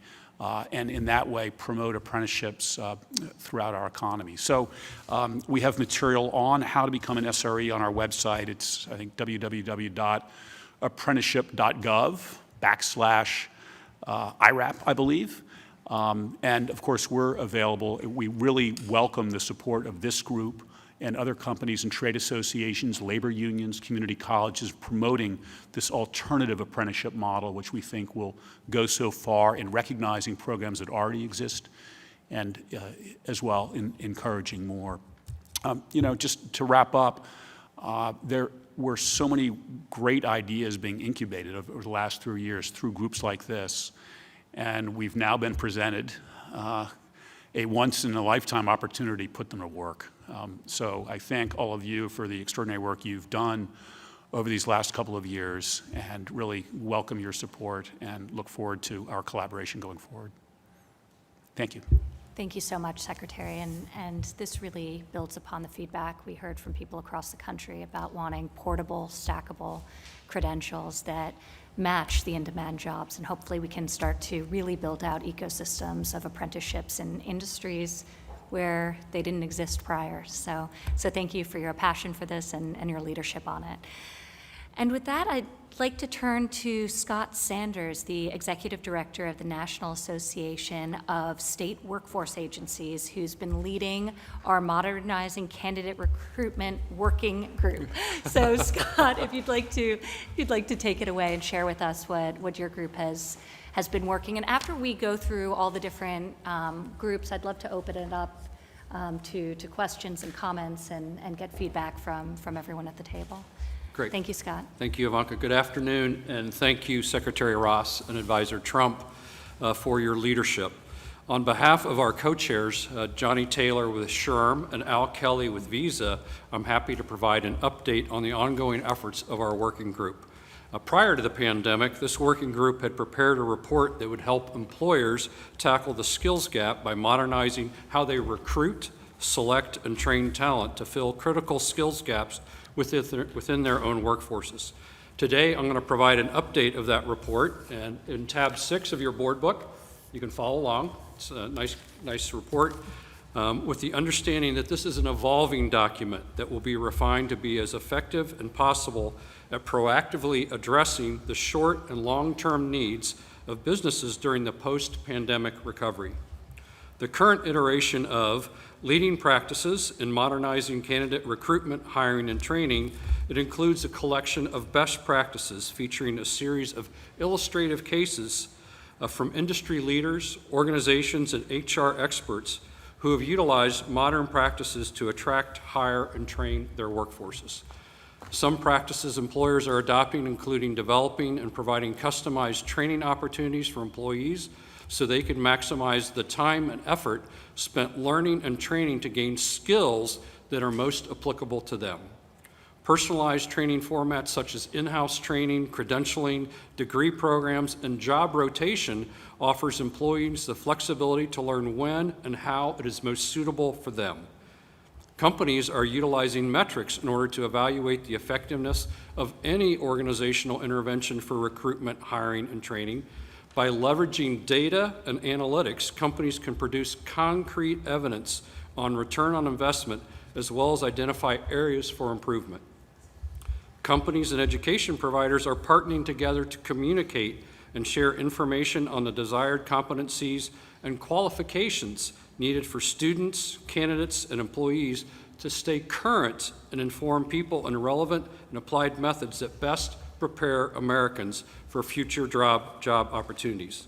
And in that way promote apprenticeships throughout our economy. So we have material on how to become an SRE on our website. It's, I think, www.apprenticeship.gov/IRAP, I believe. And of course, we're available. We really welcome the support of this group and other companies and trade associations, labor unions, community colleges, promoting this alternative apprenticeship model, which we think will go so far in recognizing programs that already exist and as well in encouraging more. You know, just to wrap up, there were so many great ideas being incubated over the last 3 years through groups like this, and we've now been presented a once-in-a-lifetime opportunity to put them to work. So I thank all of you for the extraordinary work you've done over these last couple of years and really welcome your support and look forward to our collaboration going forward. Thank you. Thank you so much, Secretary. And this really builds upon the feedback we heard from people across the country about wanting portable, stackable credentials that match the in-demand jobs. And hopefully we can start to really build out ecosystems of apprenticeships in industries where they didn't exist prior. So thank you for your passion for this and your leadership on it. And with that, I'd like to turn to Scott Sanders, the Executive Director of the National Association of State Workforce Agencies, who's been leading our Modernizing Candidate Recruitment Working Group. So Scott, if you'd like to take it away and share with us what your group has been working. And after we go through all the different groups, I'd love to open it up to questions and comments and get feedback from everyone at the table. Great. Thank you, Scott. Thank you, Ivanka. Good afternoon, and thank you, Secretary Ross and Advisor Trump, for your leadership. On behalf of our co-chairs, Johnny Taylor with SHRM and Al Kelly with Visa, I'm happy to provide an update on the ongoing efforts of our working group. Prior to the pandemic, this working group had prepared a report that would help employers tackle the skills gap by modernizing how they recruit, select, and train talent to fill critical skills gaps within their own workforces. Today, I'm going to provide an update of that report, and in tab 6 of your board book, you can follow along. It's a nice report with the understanding that this is an evolving document that will be refined to be as effective as possible at proactively addressing the short and long-term needs of businesses during the post-pandemic recovery. The current iteration of Leading Practices in Modernizing Candidate Recruitment, Hiring, and Training, it includes a collection of best practices featuring a series of illustrative cases from industry leaders, organizations, and HR experts who have utilized modern practices to attract, hire, and train their workforces. Some practices employers are adopting, including developing and providing customized training opportunities for employees so they can maximize the time and effort spent learning and training to gain skills that are most applicable to them. Personalized training formats such as in-house training, credentialing, degree programs, and job rotation offers employees the flexibility to learn when and how it is most suitable for them. Companies are utilizing metrics in order to evaluate the effectiveness of any organizational intervention for recruitment, hiring, and training. By leveraging data and analytics, companies can produce concrete evidence on return on investment as well as identify areas for improvement. Companies and education providers are partnering together to communicate and share information on the desired competencies and qualifications needed for students, candidates, and employees to stay current and inform people in relevant and applied methods that best prepare Americans for future job opportunities.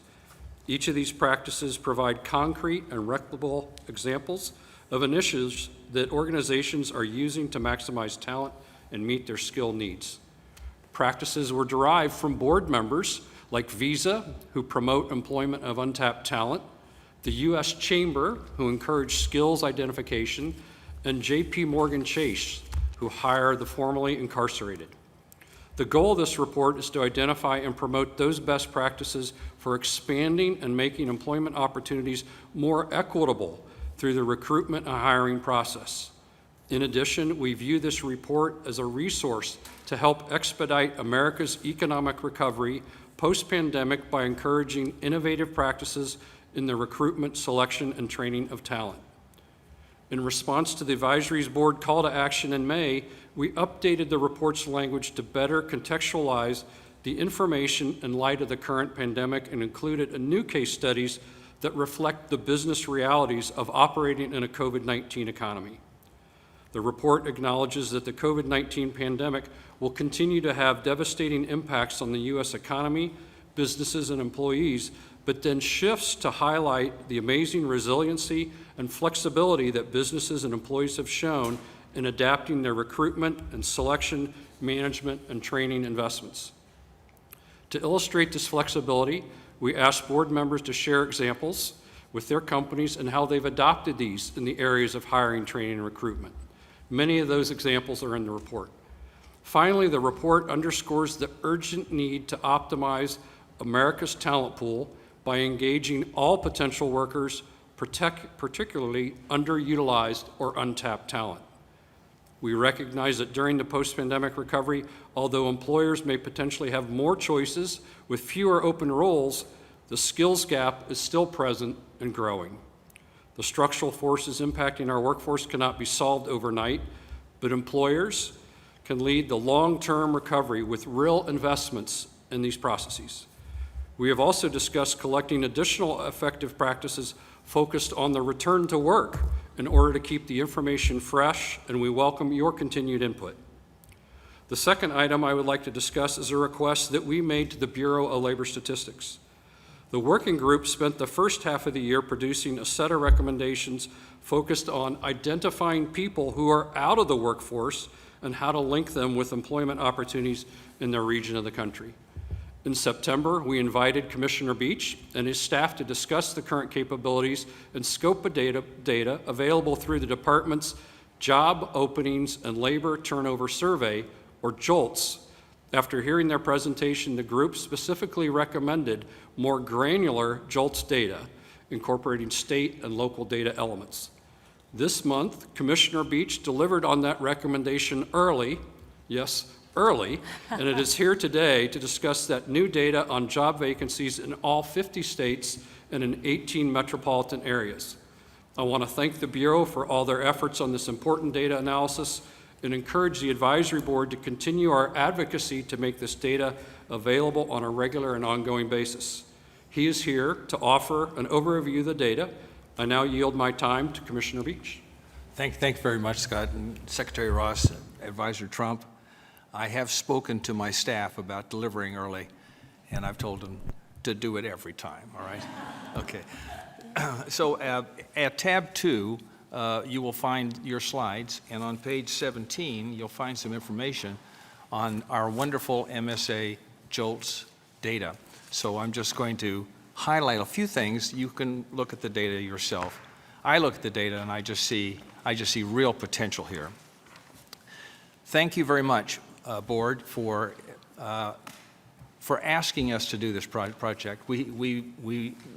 Each of these practices provide concrete and replicable examples of initiatives that organizations are using to maximize talent and meet their skill needs. Practices were derived from board members like Visa, who promote employment of untapped talent, the U.S. Chamber, who encourage skills identification, and J.P. Morgan Chase, who hire the formerly incarcerated. The goal of this report is to identify and promote those best practices for expanding and making employment opportunities more equitable through the recruitment and hiring process. In addition, we view this report as a resource to help expedite America's economic recovery post-pandemic by encouraging innovative practices in the recruitment, selection, and training of talent. In response to the advisory's board call to action in May, we updated the report's language to better contextualize the information in light of the current pandemic and included a new case studies that reflect the business realities of operating in a COVID-19 economy. The report acknowledges that the COVID-19 pandemic will continue to have devastating impacts on the U.S. economy, businesses, and employees, but then shifts to highlight the amazing resiliency and flexibility that businesses and employees have shown in adapting their recruitment and selection, management, and training investments. To illustrate this flexibility, we asked board members to share examples with their companies and how they've adopted these in the areas of hiring, training, and recruitment. Many of those examples are in the report. Finally, the report underscores the urgent need to optimize America's talent pool by engaging all potential workers, particularly underutilized or untapped talent. We recognize that during the post-pandemic recovery, although employers may potentially have more choices with fewer open roles, the skills gap is still present and growing. The structural forces impacting our workforce cannot be solved overnight, but employers can lead the long-term recovery with real investments in these processes. We have also discussed collecting additional effective practices focused on the return to work in order to keep the information fresh, and we welcome your continued input. The second item I would like to discuss is a request that we made to the Bureau of Labor Statistics. The working group spent the first half of the year producing a set of recommendations focused on identifying people who are out of the workforce and how to link them with employment opportunities in their region of the country. In September, we invited Commissioner Beach and his staff to discuss the current capabilities and scope of data available through the department's Job Openings and Labor Turnover Survey, or JOLTS. After hearing their presentation, the group specifically recommended more granular JOLTS data, incorporating state and local data elements. This month, Commissioner Beach delivered on that recommendation early, yes, early, and it is here today to discuss that new data on job vacancies in all 50 states and in 18 metropolitan areas. I want to thank the Bureau for all their efforts on this important data analysis and encourage the advisory board to continue our advocacy to make this data available on a regular and ongoing basis. He is here to offer an overview of the data. I now yield my time to Commissioner Beach. Thank you very much, Scott. And Secretary Ross, Advisor Trump, I have spoken to my staff about delivering early, and I've told them to do it every time, all right? Okay. So at tab 2, you will find your slides, and on page 17, you'll find some information on our wonderful MSA JOLTS data. So I'm just going to highlight a few things. You can look at the data yourself. I look at the data, and I just see real potential here. Thank you very much, Board, for asking us to do this project. We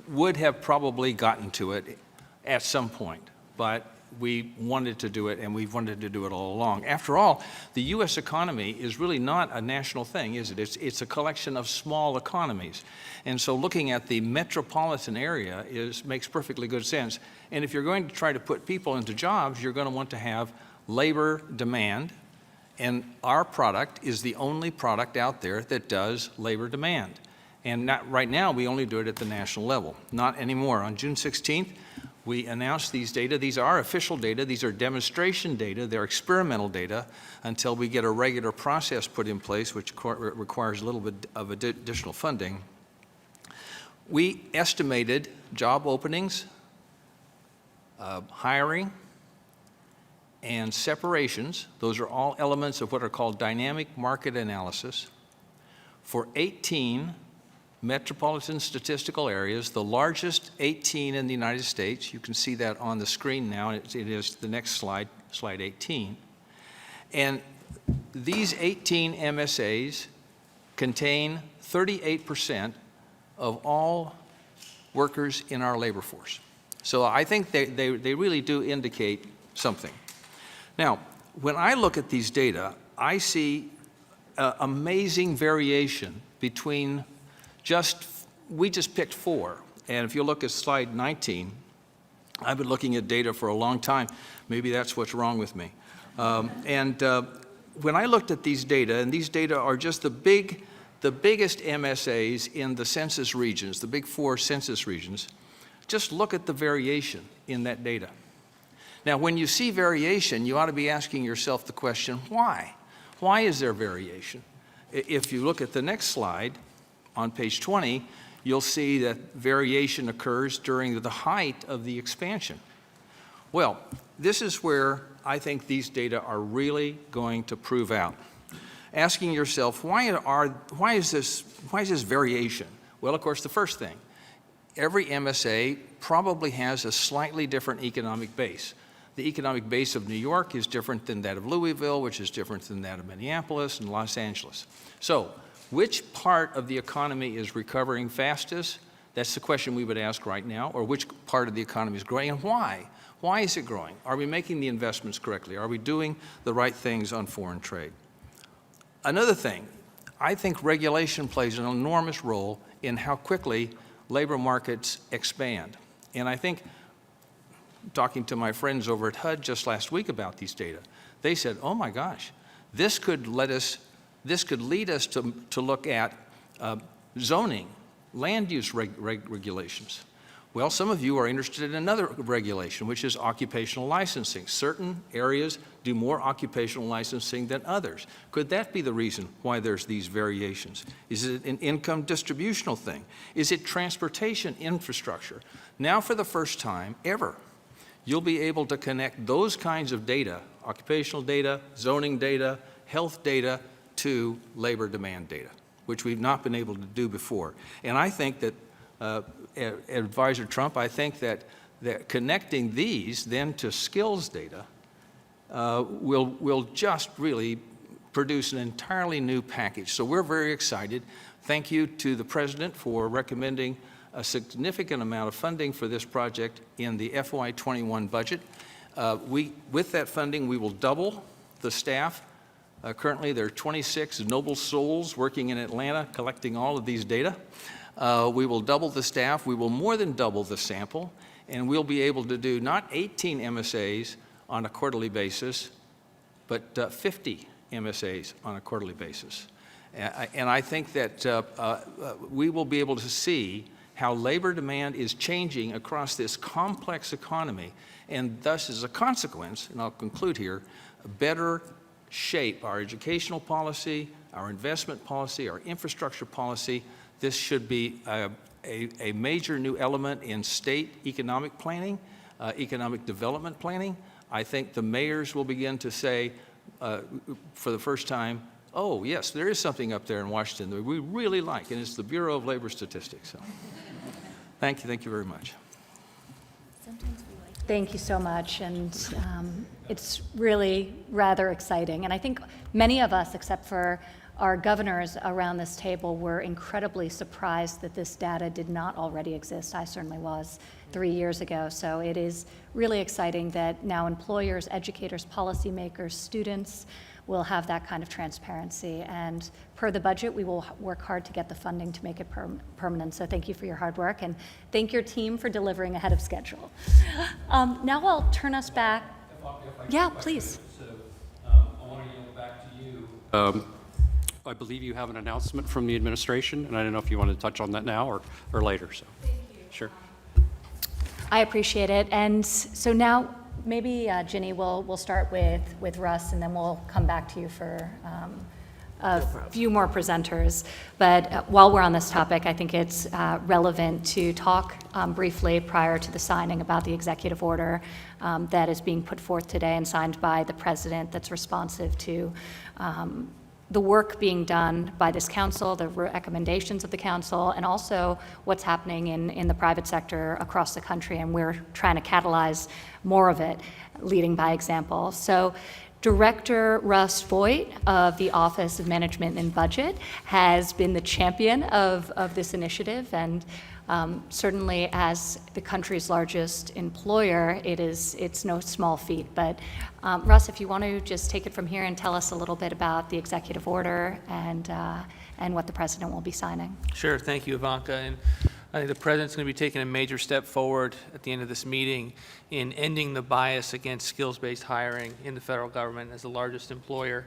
would have probably gotten to it at some point, but we wanted to do it, and we've wanted to do it all along. After all, the U.S. economy is really not a national thing, is it? It's a collection of small economies. And so looking at the metropolitan area makes perfectly good sense. And if you're going to try to put people into jobs, you're going to want to have labor demand, and our product is the only product out there that does labor demand. And right now, we only do it at the national level. Not anymore. On June 16th, we announced these data. These are official data. These are demonstration data. They're experimental data until we get a regular process put in place, which requires a little bit of additional funding. We estimated job openings, hiring, and separations. Those are all elements of what are called dynamic market analysis for 18 metropolitan statistical areas, the largest 18 in the United States. You can see that on the screen now. It is the next slide, slide 18. And these 18 MSAs contain 38% of all workers in our labor force. So I think they really do indicate something. Now, when I look at these data, I see amazing variation between we just picked 4. And if you look at slide 19, I've been looking at data for a long time. Maybe that's what's wrong with me. When I looked at these data, and these data are just the biggest MSAs in the census regions, the big 4 census regions, just look at the variation in that data. Now, when you see variation, you ought to be asking yourself the question, why? Why is there variation? If you look at the next slide, on page 20, you'll see that variation occurs during the height of the expansion. Well, this is where I think these data are really going to prove out. Asking yourself, why is this variation? Well, of course, the first thing, every MSA probably has a slightly different economic base. The economic base of New York is different than that of Louisville, which is different than that of Minneapolis and Los Angeles. So, which part of the economy is recovering fastest? That's the question we would ask right now, or which part of the economy is growing and why? Why is it growing? Are we making the investments correctly? Are we doing the right things on foreign trade? Another thing, I think regulation plays an enormous role in how quickly labor markets expand. And I think, talking to my friends over at HUD just last week about these data, they said, oh my gosh, this could lead us to look at zoning, land use regulations. Well, some of you are interested in another regulation, which is occupational licensing. Certain areas do more occupational licensing than others. Could that be the reason why there's these variations? Is it an income distributional thing? Is it transportation infrastructure? Now, for the first time ever, you'll be able to connect those kinds of data, occupational data, zoning data, health data, to labor demand data, which we've not been able to do before. And I think that Advisor Trump, I think that connecting these then to skills data will just really produce an entirely new package. So we're very excited. Thank you to the President for recommending a significant amount of funding for this project in the FY21 budget. With that funding, we will double the staff. Currently, there are 26 noble souls working in Atlanta collecting all of these data. We will double the staff, we will more than double the sample, and we'll be able to do not 18 MSAs on a quarterly basis, but 50 MSAs on a quarterly basis. And I think that we will be able to see how labor demand is changing across this complex economy, and thus, as a consequence, and I'll conclude here, better shape our educational policy, our investment policy, our infrastructure policy. This should be a major new element in state economic planning, economic development planning. I think the mayors will begin to say, for the first time, oh, yes, there is something up there in Washington that we really like, and it's the Bureau of Labor Statistics. So, thank you very much. Thank you so much, and it's really rather exciting. And I think many of us, except for our governors around this table, were incredibly surprised that this data did not already exist. I certainly was 3 years ago. So it is really exciting that now employers, educators, policymakers, students will have that kind of transparency. And per the budget, we will work hard to get the funding to make it permanent. So thank you for your hard work, and thank your team for delivering ahead of schedule. Now I'll turn us back. Yeah, please. So I want to yield back to you. I believe you have an announcement from the administration, and I don't know if you want to touch on that now or later. So, thank you. Sure. I appreciate it. And so now maybe, Ginny, we'll start with Russ, and then we'll come back to you for a few more presenters. But while we're on this topic, I think it's relevant to talk briefly prior to the signing about the executive order that is being put forth today and signed by the President, that's responsive to the work being done by this council, the recommendations of the council, and also what's happening in the private sector across the country, and we're trying to catalyze more of it, leading by example. So Director Russ Voigt of the Office of Management and Budget has been the champion of this initiative, and certainly as the country's largest employer, it's no small feat. But Russ, if you want to just take it from here and tell us a little bit about the executive order and what the President will be signing. Sure, thank you, Ivanka. And I think the President's going to be taking a major step forward at the end of this meeting in ending the bias against skills-based hiring in the federal government as the largest employer,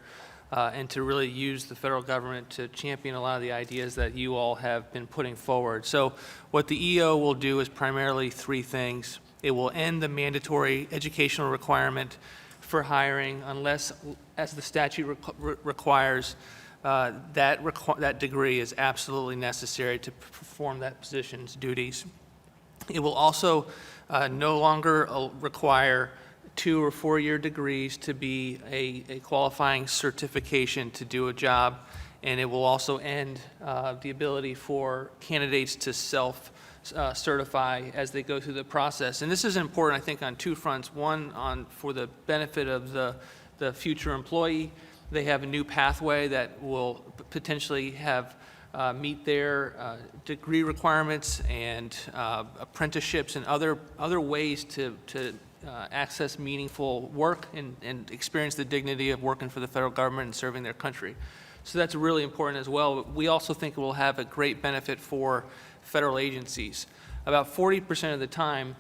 and to really use the federal government to champion a lot of the ideas that you all have been putting forward. So what the EO will do is primarily three things. It will end the mandatory educational requirement for hiring unless, as the statute requires, that degree is absolutely necessary to perform that position's duties. It will also no longer require 2 or 4 year degrees to be a qualifying certification to do a job, and it will also end the ability for candidates to self-certify as they go through the process. And this is important, I think, on two fronts. One, for the benefit of the future employee. They have a new pathway that will potentially have meet their degree requirements and apprenticeships and other ways to access meaningful work and experience the dignity of working for the federal government and serving their country. So that's really important as well. We also think it will have a great benefit for federal agencies. About 40% of the time,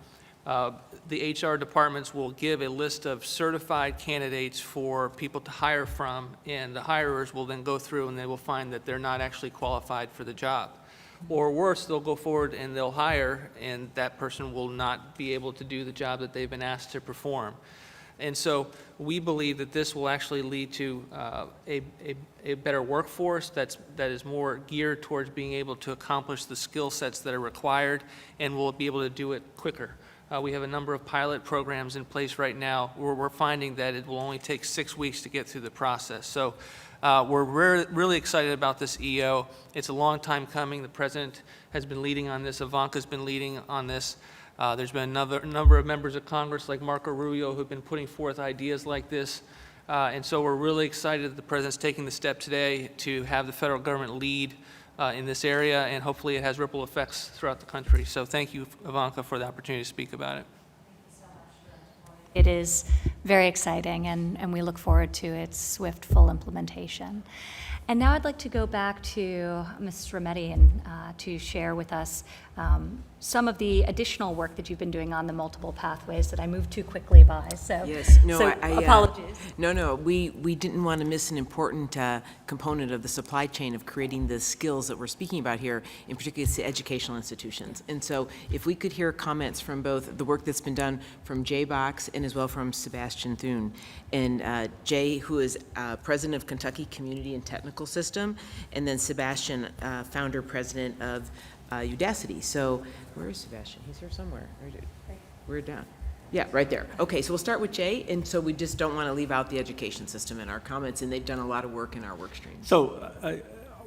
the HR departments will give a list of certified candidates for people to hire from, and the hirers will then go through and they will find that they're not actually qualified for the job. Or worse, they'll go forward and they'll hire, and that person will not be able to do the job that they've been asked to perform. And so we believe that this will actually lead to a better workforce that is more geared towards being able to accomplish the skill sets that are required, and will be able to do it quicker. We have a number of pilot programs in place right now where we're finding that it will only take 6 weeks to get through the process. So we're really excited about this EO. It's a long time coming. The president has been leading on this. Ivanka's been leading on this. There's been a number of members of Congress like Marco Rubio who've been putting forth ideas like this. And so we're really excited that the president's taking the step today to have the federal government lead in this area, and hopefully it has ripple effects throughout the country. So thank you, Ivanka, for the opportunity to speak about it. It is very exciting, and we look forward to its swift, full implementation. And now I'd like to go back to Ms. Rometty and to share with us some of the additional work that you've been doing on the multiple pathways that I moved too quickly by. So, Yes, no, so apologies. No, we didn't want to miss an important component of the supply chain of creating the skills that we're speaking about here, in particular the educational institutions. And so if we could hear comments from both the work that's been done from Jay Box and as well from Sebastian Thune. And Jay, who is president of Kentucky Community and Technical System, and then Sebastian, founder, president of Udacity. So where is Sebastian? He's here somewhere. We're down. Yeah, right there. Okay, so we'll start with Jay, and so we just don't want to leave out the education system in our comments, and they've done a lot of work in our work stream. So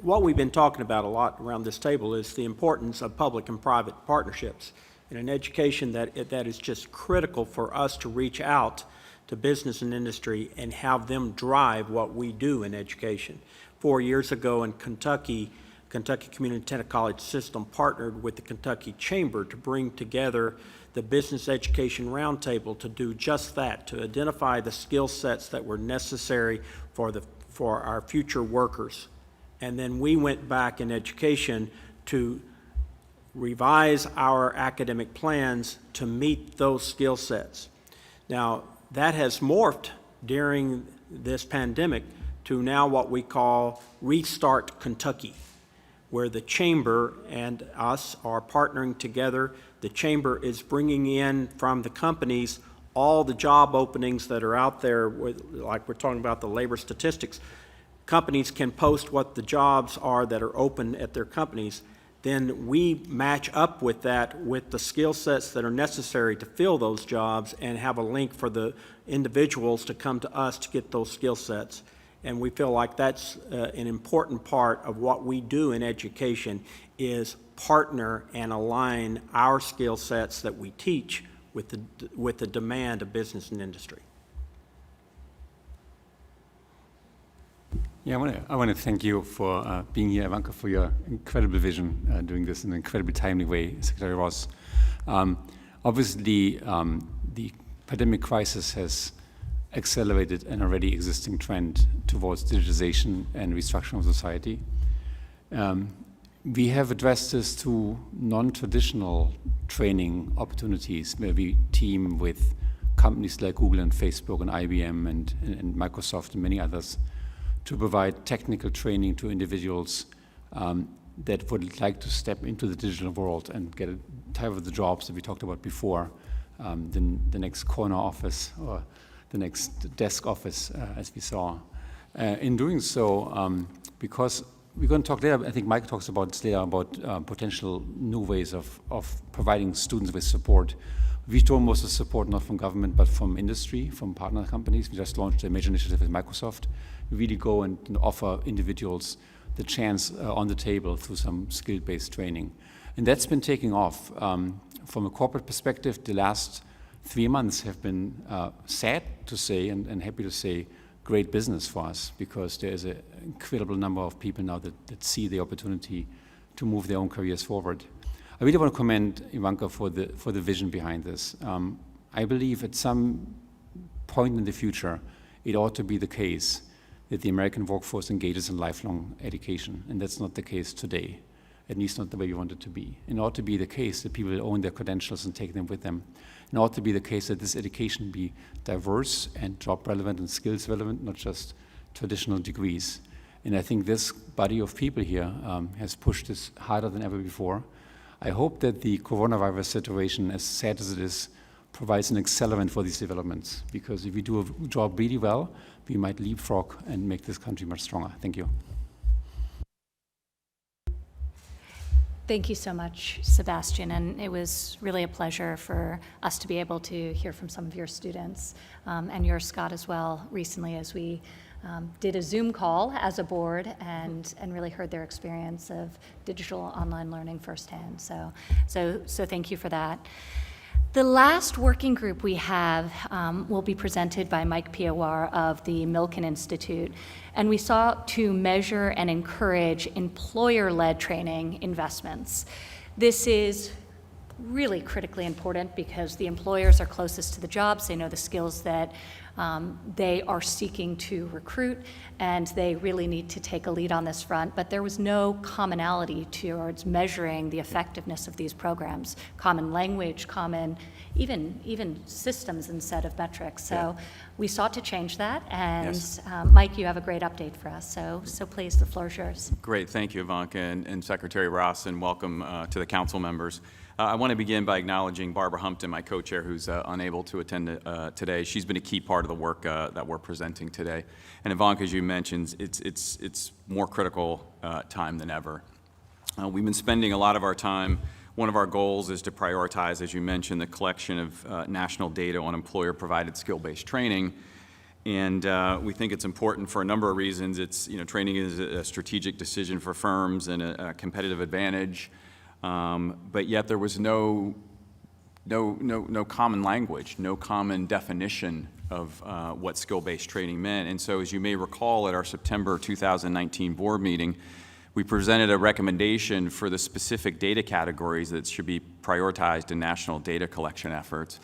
what we've been talking about a lot around this table is the importance of public and private partnerships in an education that is just critical for us to reach out to business and industry and have them drive what we do in education. 4 years ago in Kentucky Community Technical College System partnered with the Kentucky Chamber to bring together the Business Education Roundtable to do just that, to identify the skill sets that were necessary for our future workers. And then we went back in education to revise our academic plans to meet those skill sets. Now, that has morphed during this pandemic to now what we call Restart Kentucky, where the Chamber and us are partnering together. The Chamber is bringing in from the companies all the job openings that are out there, like we're talking about the labor statistics. Companies can post what the jobs are that are open at their companies. Then we match up with that with the skill sets that are necessary to fill those jobs and have a link for the individuals to come to us to get those skill sets. And we feel like that's an important part of what we do in education is partner and align our skill sets that we teach with the demand of business and industry. Yeah, I want to thank you for being here, Ivanka, for your incredible vision, doing this in an incredibly timely way, Secretary Ross. Obviously, the pandemic crisis has accelerated an already existing trend towards digitization and restructuring of society. We have addressed this through non-traditional training opportunities where we team with companies like Google and Facebook and IBM and Microsoft and many others to provide technical training to individuals that would like to step into the digital world and get a type of the jobs that we talked about before, the next corner office or the next desk office, as we saw. In doing so, because we're going to talk later, I think Mike talks about this later, about potential new ways of providing students with support. We draw most of the support not from government, but from industry, from partner companies. We just launched a major initiative with Microsoft. We really go and offer individuals the chance on the table through some skill-based training. And that's been taking off. From a corporate perspective, the last 3 months have been sad to say and happy to say great business for us, because there's an incredible number of people now that see the opportunity to move their own careers forward. I really want to commend Ivanka for the vision behind this. I believe at some point in the future, it ought to be the case that the American workforce engages in lifelong education, and that's not the case today, at least not the way we want it to be. It ought to be the case that people own their credentials and take them with them. It ought to be the case that this education be diverse and job relevant and skills relevant, not just traditional degrees. And I think this body of people here has pushed this harder than ever before. I hope that the coronavirus situation, as sad as it is, provides an accelerant for these developments, because if we do a job really well, we might leapfrog and make this country much stronger. Thank you. Thank you so much, Sebastian, and it was really a pleasure for us to be able to hear from some of your students, and yours, Scott, as well, recently as we did a Zoom call as a board and really heard their experience of digital online learning firsthand. So thank you for that. The last working group we have will be presented by Mike Piawar of the Milken Institute, and we sought to measure and encourage employer-led training investments. This is really critically important because the employers are closest to the jobs, they know the skills that they are seeking to recruit, and they really need to take a lead on this front. But there was no commonality towards measuring the effectiveness of these programs, common language, common, even systems and set of metrics. So we sought to change that, and Yes. Mike, you have a great update for us, so please, the floor is yours. Great, thank you, Ivanka, and Secretary Ross, and welcome to the council members. I want to begin by acknowledging Barbara Humpton, my co-chair, who's unable to attend today. She's been a key part of the work that we're presenting today. And Ivanka, as you mentioned, it's more critical time than ever. We've been spending a lot of our time. One of our goals is to prioritize, as you mentioned, the collection of national data on employer-provided skill-based training. And we think it's important for a number of reasons. It's, training is a strategic decision for firms and a competitive advantage. But yet there was no common language, no common definition of what skill-based training meant. And so, as you may recall, at our September 2019 board meeting, we presented a recommendation for the specific data categories that should be prioritized in national data collection efforts.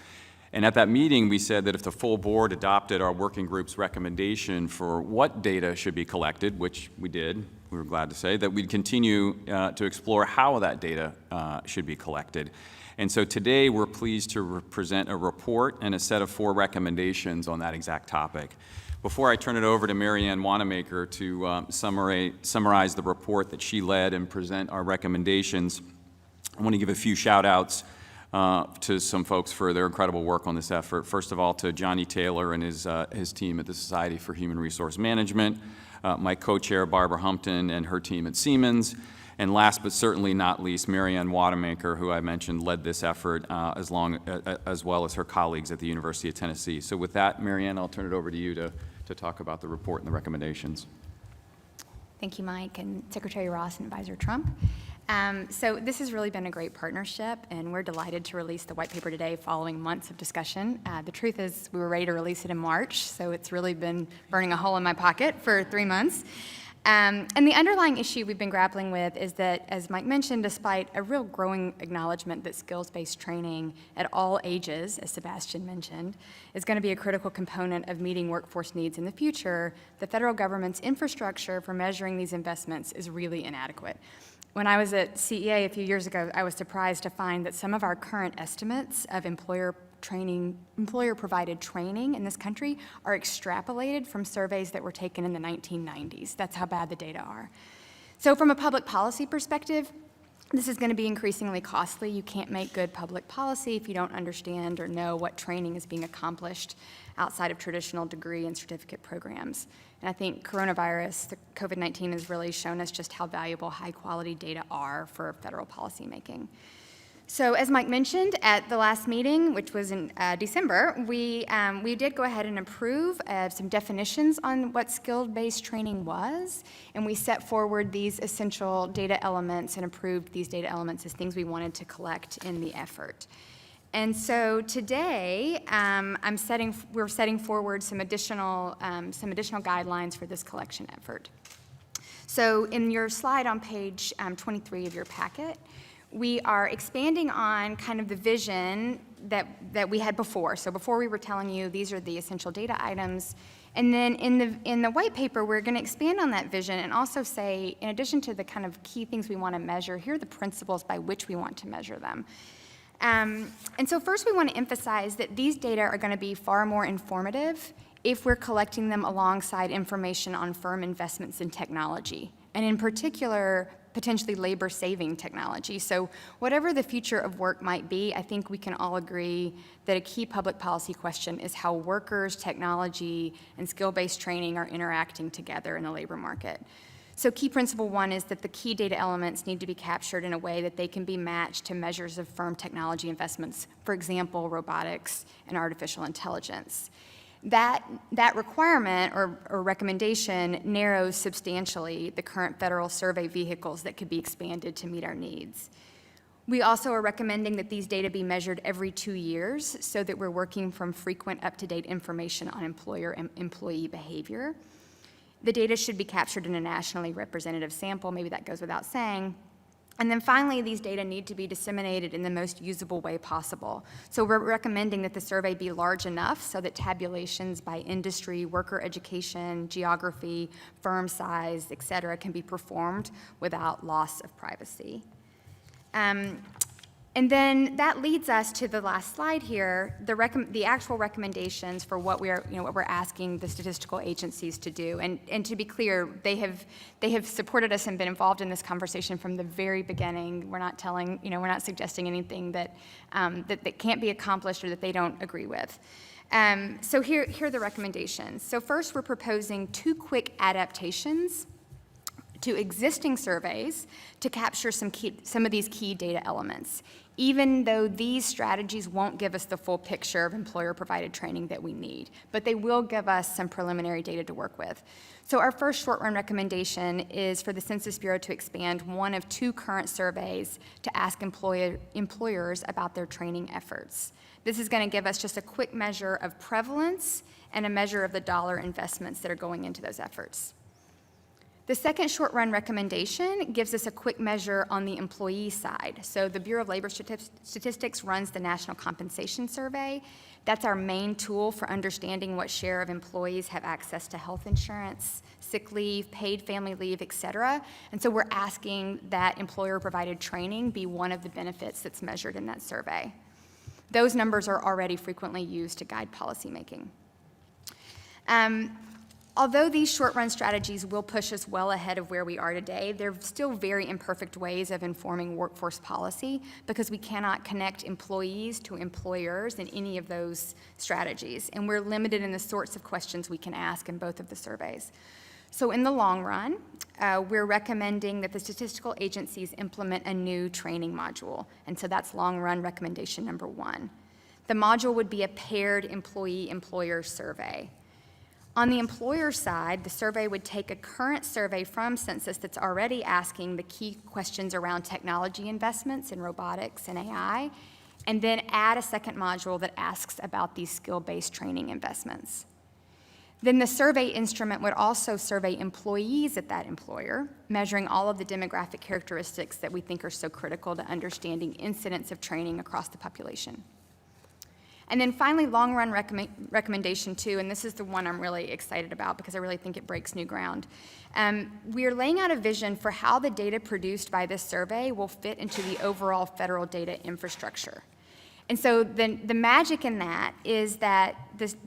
And at that meeting, we said that if the full board adopted our working group's recommendation for what data should be collected, which we did, we were glad to say, that we'd continue to explore how that data should be collected. And so today, we're pleased to present a report and a set of 4 recommendations on that exact topic. Before I turn it over to Marianne Wanamaker to summarize the report that she led and present our recommendations, I want to give a few shout-outs to some folks for their incredible work on this effort. First of all, to Johnny Taylor and his team at the Society for Human Resource Management, my co-chair Barbara Humpton and her team at Siemens, and last but certainly not least, Marianne Wanamaker, who I mentioned led this effort as well as her colleagues at the University of Tennessee. So with that, Marianne, I'll turn it over to you to talk about the report and the recommendations. Thank you, Mike, and Secretary Ross and Advisor Trump. So this has really been a great partnership, and we're delighted to release the white paper today following months of discussion. The truth is we were ready to release it in March, so it's really been burning a hole in my pocket for 3 months. And the underlying issue we've been grappling with is that, as Mike mentioned, despite a real growing acknowledgement that skills-based training at all ages, as Sebastian mentioned, is going to be a critical component of meeting workforce needs in the future, the federal government's infrastructure for measuring these investments is really inadequate. When I was at CEA a few years ago, I was surprised to find that some of our current estimates of employer-provided training in this country are extrapolated from surveys that were taken in the 1990s. That's how bad the data are. So from a public policy perspective, this is going to be increasingly costly. You can't make good public policy if you don't understand or know what training is being accomplished outside of traditional degree and certificate programs. And I think coronavirus, the COVID-19, has really shown us just how valuable high-quality data are for federal policymaking. So as Mike mentioned at the last meeting, which was in December, we did go ahead and approve some definitions on what skill-based training was, and we set forward these essential data elements and approved these data elements as things we wanted to collect in the effort. And so today, we're setting forward some additional guidelines for this collection effort. So in your slide on page 23 of your packet, we are expanding on kind of the vision that we had before. So before we were telling you these are the essential data items. And then in the white paper, we're going to expand on that vision and also say, in addition to the kind of key things we want to measure, here are the principles by which we want to measure them. And so first we want to emphasize that these data are going to be far more informative if we're collecting them alongside information on firm investments in technology, and in particular, potentially labor-saving technology. So whatever the future of work might be, I think we can all agree that a key public policy question is how workers, technology, and skill-based training are interacting together in the labor market. So key principle one is that the key data elements need to be captured in a way that they can be matched to measures of firm technology investments, for example, robotics and artificial intelligence. That requirement or recommendation narrows substantially the current federal survey vehicles that could be expanded to meet our needs. We also are recommending that these data be measured every 2 years so that we're working from frequent up-to-date information on employer and employee behavior. The data should be captured in a nationally representative sample, maybe that goes without saying. And then finally, these data need to be disseminated in the most usable way possible. So we're recommending that the survey be large enough so that tabulations by industry, worker education, geography, firm size, et cetera, can be performed without loss of privacy. And then that leads us to the last slide here, the actual recommendations for what we're asking the statistical agencies to do. And to be clear, they have supported us and been involved in this conversation from the very beginning. We're not we're not suggesting anything that can't be accomplished or that they don't agree with. So here are the recommendations. So first, we're proposing 2 quick adaptations to existing surveys to capture some of these key data elements, even though these strategies won't give us the full picture of employer-provided training that we need, but they will give us some preliminary data to work with. So our first short-run recommendation is for the Census Bureau to expand one of 2 current surveys to ask employers about their training efforts. This is going to give us just a quick measure of prevalence and a measure of the dollar investments that are going into those efforts. The second short-run recommendation gives us a quick measure on the employee side. So the Bureau of Labor Statistics runs the National Compensation Survey. That's our main tool for understanding what share of employees have access to health insurance, sick leave, paid family leave, et cetera. And so we're asking that employer-provided training be one of the benefits that's measured in that survey. Those numbers are already frequently used to guide policymaking. Although these short-run strategies will push us well ahead of where we are today, they're still very imperfect ways of informing workforce policy because we cannot connect employees to employers in any of those strategies, and we're limited in the sorts of questions we can ask in both of the surveys. So in the long run, we're recommending that the statistical agencies implement a new training module, and so that's long-run recommendation number 1. The module would be a paired employee-employer survey. On the employer side, the survey would take a current survey from Census that's already asking the key questions around technology investments in robotics and AI, and then add a second module that asks about these skill-based training investments. Then the survey instrument would also survey employees at that employer, measuring all of the demographic characteristics that we think are so critical to understanding incidents of training across the population. And then finally, long-run recommendation 2, and this is the one I'm really excited about because I really think it breaks new ground. We are laying out a vision for how the data produced by this survey will fit into the overall federal data infrastructure. And so the magic in that is that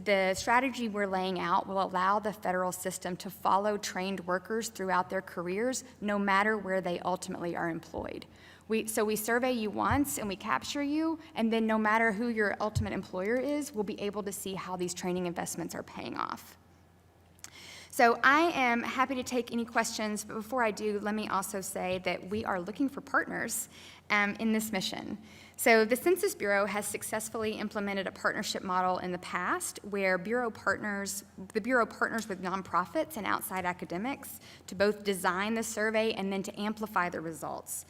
the strategy we're laying out will allow the federal system to follow trained workers throughout their careers, no matter where they ultimately are employed. So we survey you once and we capture you, and then no matter who your ultimate employer is, we'll be able to see how these training investments are paying off. So I am happy to take any questions, but before I do, let me also say that we are looking for partners in this mission. So the Census Bureau has successfully implemented a partnership model in the past where the Bureau partners with nonprofits and outside academics to both design the survey and then to amplify the results.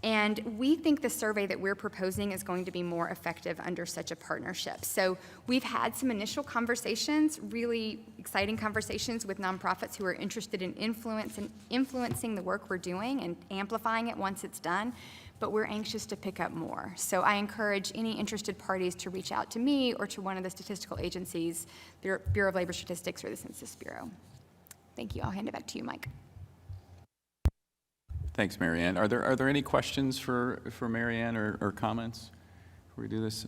And we think the survey that we're proposing is going to be more effective under such a partnership. So we've had some initial conversations, really exciting conversations with nonprofits who are interested in influencing the work we're doing and amplifying it once it's done, but we're anxious to pick up more. So I encourage any interested parties to reach out to me or to one of the statistical agencies, Bureau of Labor Statistics or the Census Bureau. Thank you. I'll hand it back to you, Mike. Thanks, Mary Ann. Are there any questions for Mary Ann or comments before we do this?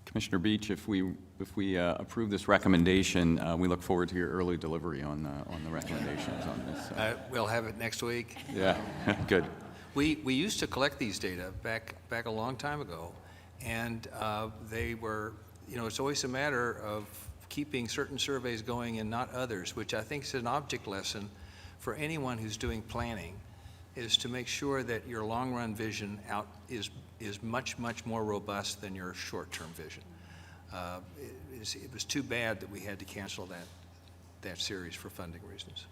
Commissioner Beach, if we approve this recommendation, we look forward to your early delivery on the recommendations on this. We'll have it next week. Yeah, good. We used to collect these data back a long time ago, and they were, it's always a matter of keeping certain surveys going and not others, which I think is an object lesson for anyone who's doing planning, is to make sure that your long-run vision out is much, much more robust than your short-term vision. It was too bad that we had to cancel that series for funding reasons.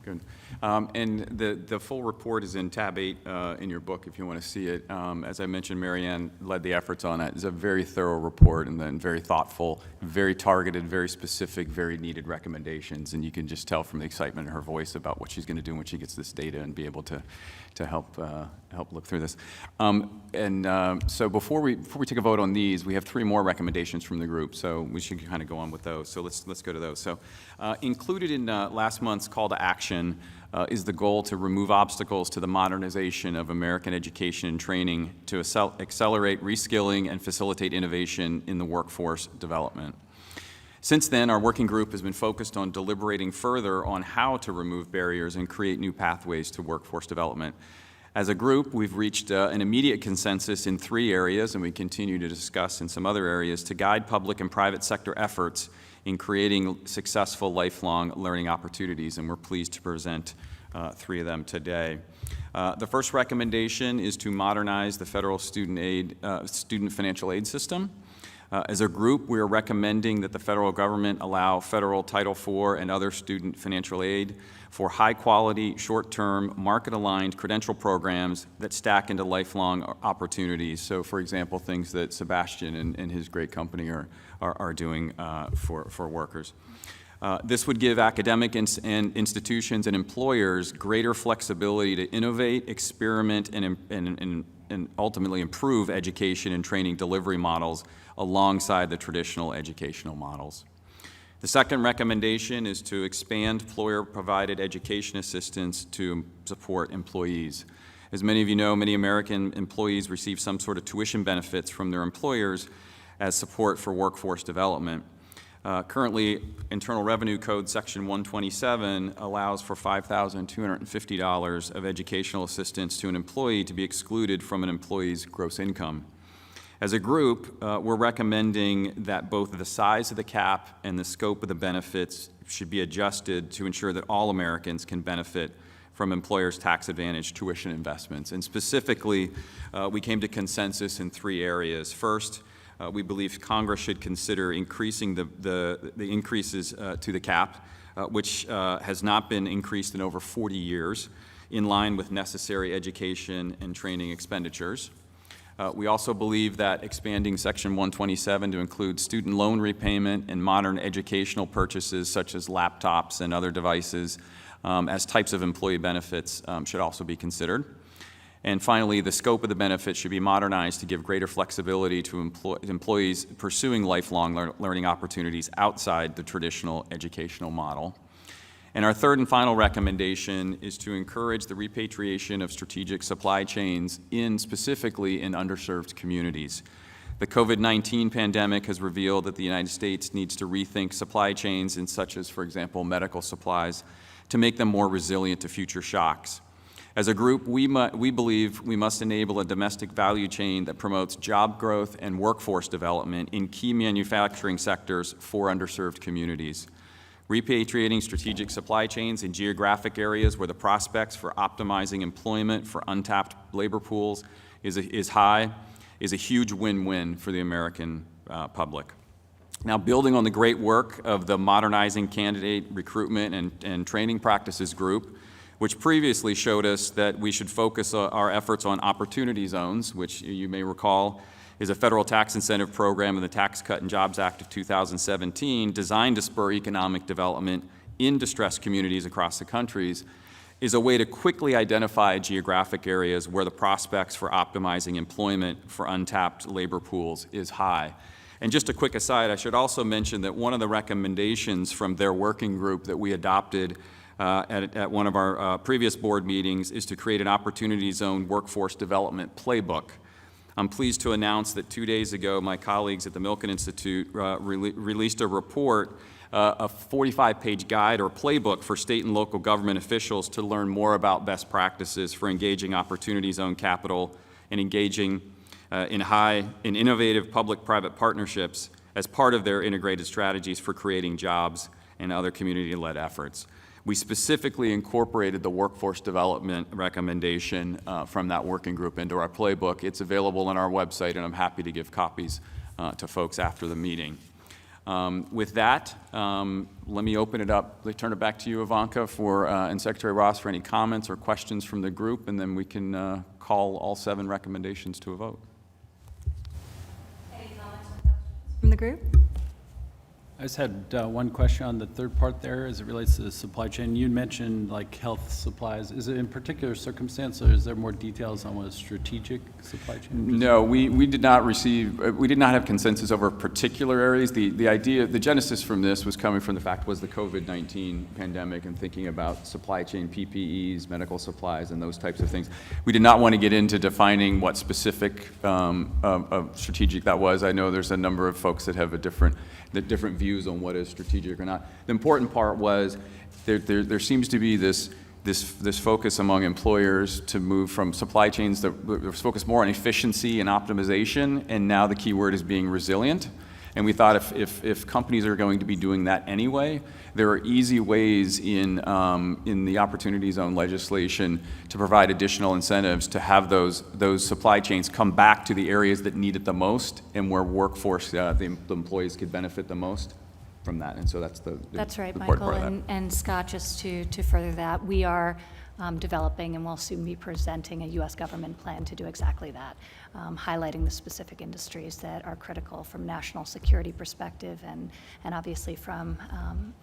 Good. And the full report is in tab 8 in your book if you want to see it. As I mentioned, Mary Ann led the efforts on it. It's a very thorough report and then very thoughtful, very targeted, very specific, very needed recommendations. And you can just tell from the excitement in her voice about what she's going to do when she gets this data and be able to help look through this. So before we take a vote on these, we have 3 more recommendations from the group. So we should kind of go on with those. So let's go to those. So included in last month's call to action is the goal to remove obstacles to the modernization of American education and training to accelerate reskilling and facilitate innovation in the workforce development. Since then, our working group has been focused on deliberating further on how to remove barriers and create new pathways to workforce development. As a group, we've reached an immediate consensus in 3 areas, and we continue to discuss in some other areas to guide public and private sector efforts in creating successful lifelong learning opportunities, and we're pleased to present 3 of them today. The first recommendation is to modernize the federal student financial aid system. As a group, we are recommending that the federal government allow federal Title IV and other student financial aid for high-quality, short-term, market-aligned credential programs that stack into lifelong opportunities. So, for example, things that Sebastian and his great company are doing for workers. This would give academic and institutions and employers greater flexibility to innovate, experiment, and ultimately improve education and training delivery models alongside the traditional educational models. The second recommendation is to expand employer-provided education assistance to support employees. As many of you know, many American employees receive some sort of tuition benefits from their employers as support for workforce development. Currently, Internal Revenue Code Section 127 allows for $5,250 of educational assistance to an employee to be excluded from an employee's gross income. As a group, we're recommending that both the size of the cap and the scope of the benefits should be adjusted to ensure that all Americans can benefit from employers' tax-advantaged tuition investments. And specifically, we came to consensus in 3 areas. First, we believe Congress should consider increasing the increases to the cap, which has not been increased in over 40 years, in line with necessary education and training expenditures. We also believe that expanding Section 127 to include student loan repayment and modern educational purchases such as laptops and other devices as types of employee benefits should also be considered. And finally, the scope of the benefit should be modernized to give greater flexibility to employees pursuing lifelong learning opportunities outside the traditional educational model. And our third and final recommendation is to encourage the repatriation of strategic supply chains specifically in underserved communities. The COVID-19 pandemic has revealed that the United States needs to rethink supply chains such as, for example, medical supplies, to make them more resilient to future shocks. As a group, we believe we must enable a domestic value chain that promotes job growth and workforce development in key manufacturing sectors for underserved communities. Repatriating strategic supply chains in geographic areas where the prospects for optimizing employment for untapped labor pools is high is a huge win-win for the American public. Now, building on the great work of the Modernizing Candidate Recruitment and Training Practices Group, which previously showed us that we should focus our efforts on opportunity zones, which you may recall is a federal tax incentive program in the Tax Cut and Jobs Act of 2017 designed to spur economic development in distressed communities across the countries, is a way to quickly identify geographic areas where the prospects for optimizing employment for untapped labor pools is high. And just a quick aside, I should also mention that one of the recommendations from their working group that we adopted at one of our previous board meetings is to create an Opportunity Zone workforce development playbook. I'm pleased to announce that 2 days ago, my colleagues at the Milken Institute released a report, a 45-page guide or playbook for state and local government officials to learn more about best practices for engaging Opportunity Zone capital and engaging in innovative public-private partnerships as part of their integrated strategies for creating jobs and other community-led efforts. We specifically incorporated the workforce development recommendation from that working group into our playbook. It's available on our website, and I'm happy to give copies to folks after the meeting. With that, let me open it up. Let me turn it back to you, Ivanka, and Secretary Ross for any comments or questions from the group, and then we can call all 7 recommendations to a vote. Any comments or questions from the group? I just had one question on the third part there as it relates to the supply chain. You mentioned like health supplies. Is it in particular circumstance, or is there more details on what a strategic supply chain? No, we did not have consensus over particular areas. The idea, the genesis from this was coming from the fact was the COVID-19 pandemic and thinking about supply chain PPEs, medical supplies, and those types of things. We did not want to get into defining what specific strategic that was. I know there's a number of folks that have different views on what is strategic or not. The important part was there seems to be this focus among employers to move from supply chains that focus more on efficiency and optimization, and now the key word is being resilient. And we thought if companies are going to be doing that anyway, there are easy ways in the Opportunity Zone legislation to provide additional incentives to have those supply chains come back to the areas that need it the most and where workforce, the employees could benefit the most from that. And so that's right, important Michael. part of that. And Scott, just to further that, we are developing and will soon be presenting a U.S. government plan to do exactly that, highlighting the specific industries that are critical from national security perspective and obviously from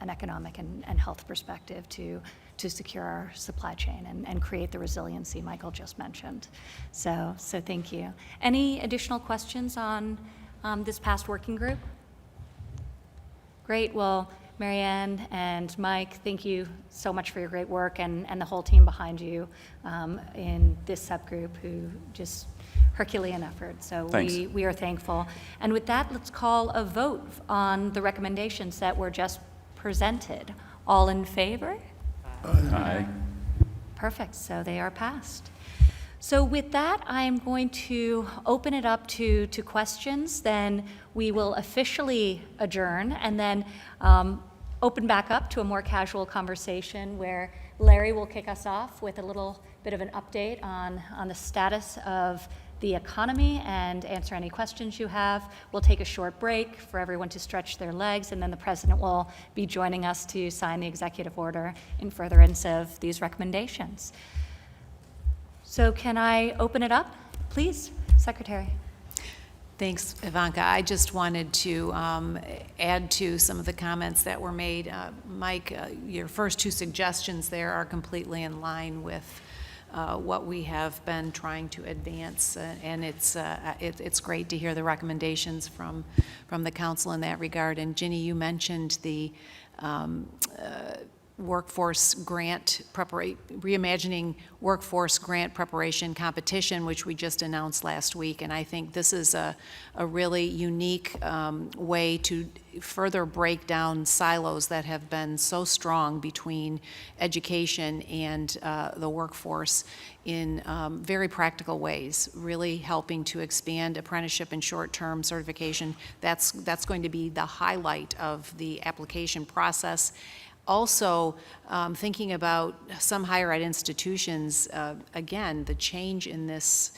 an economic and health perspective to secure our supply chain and create the resiliency Michael just mentioned. So thank you. Any additional questions on this past working group? Great. Well, Marianne and Mike, thank you so much for your great work and the whole team behind you in this subgroup who just Herculean effort. So we are thankful. And with that, let's call a vote on the recommendations that were just presented. All in favor? Aye. Perfect. So they are passed. So with that, I am going to open it up to questions. Then we will officially adjourn and then open back up to a more casual conversation where Larry will kick us off with a little bit of an update on the status of the economy and answer any questions you have. We'll take a short break for everyone to stretch their legs, and then the president will be joining us to sign the executive order in furtherance of these recommendations. So can I open it up, please, Secretary? Thanks, Ivanka. I just wanted to add to some of the comments that were made. Mike, your first 2 suggestions there are completely in line with what we have been trying to advance, and it's great to hear the recommendations from the council in that regard. And Ginny, you mentioned the workforce grant reimagining workforce grant preparation competition, which we just announced last week. And I think this is a really unique way to further break down silos that have been so strong between education and the workforce in very practical ways, really helping to expand apprenticeship and short-term certification. That's going to be the highlight of the application process. Also, thinking about some higher ed institutions, again, the change in this,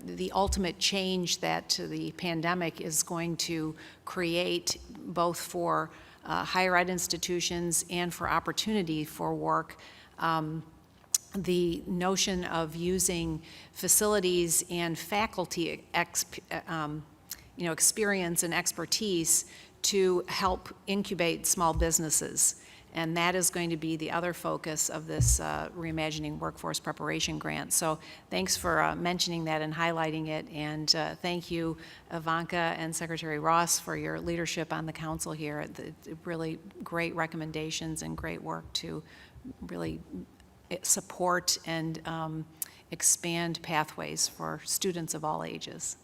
the ultimate change that the pandemic is going to create both for higher ed institutions and for opportunity for work. the notion of using facilities and faculty experience and expertise to help incubate small businesses. And that is going to be the other focus of this Reimagining Workforce Preparation Grant. So thanks for mentioning that and highlighting it. And thank you, Ivanka and Secretary Ross, for your leadership on the council here. Really great recommendations and great work to really support and expand pathways for students of all ages.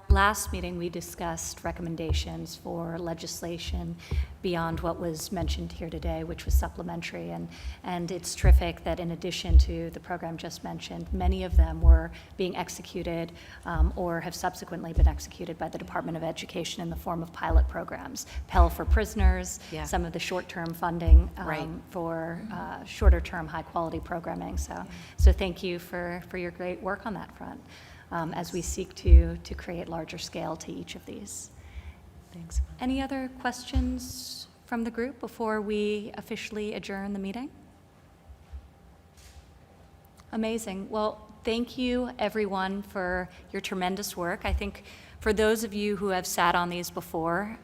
Last meeting, we discussed recommendations for legislation beyond what was mentioned here today, which was supplementary. And it's terrific that in addition to the program just mentioned, many of them were being executed or have subsequently been executed by the Department of Education in the form of pilot programs. Pell for prisoners, some of the short-term funding for shorter-term high-quality programming. So thank you for your great work on that front. As we seek to create larger scale to each of these. Thanks. Any other questions from the group before we officially adjourn the meeting? Amazing. Well, thank you everyone for your tremendous work. I think for those of you who have sat on these before,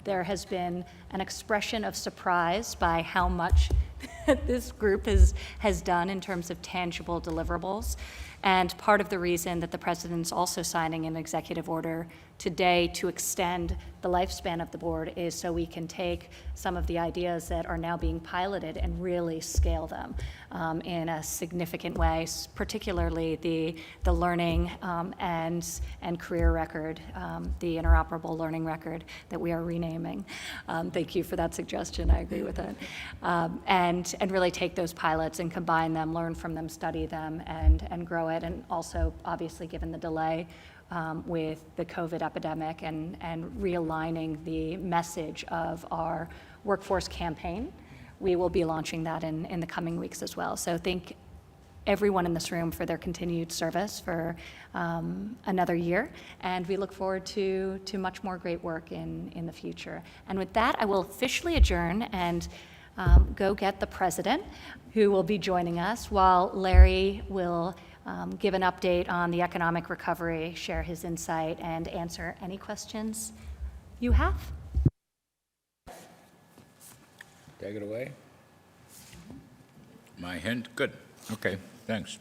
there has been an expression of surprise by how much this group has done in terms of tangible deliverables. And part of the reason that the president's also signing an executive order today to extend the lifespan of the board is so we can take some of the ideas that are now being piloted and really scale them in a significant way, particularly the learning and career record, the interoperable learning record that we are renaming. Thank you for that suggestion. I agree with it. And really take those pilots and combine them, learn from them, study them, and grow it. And also, obviously, given the delay with the COVID epidemic and realigning the message of our workforce campaign, we will be launching that in the coming weeks as well. So thank everyone in this room for their continued service for another year, and we look forward to much more great work in the future. And with that, I will officially adjourn and go get the president, who will be joining us, while Larry will give an update on the economic recovery, share his insight, and answer any questions you have. Take it away. My hint? Good. Okay, thanks.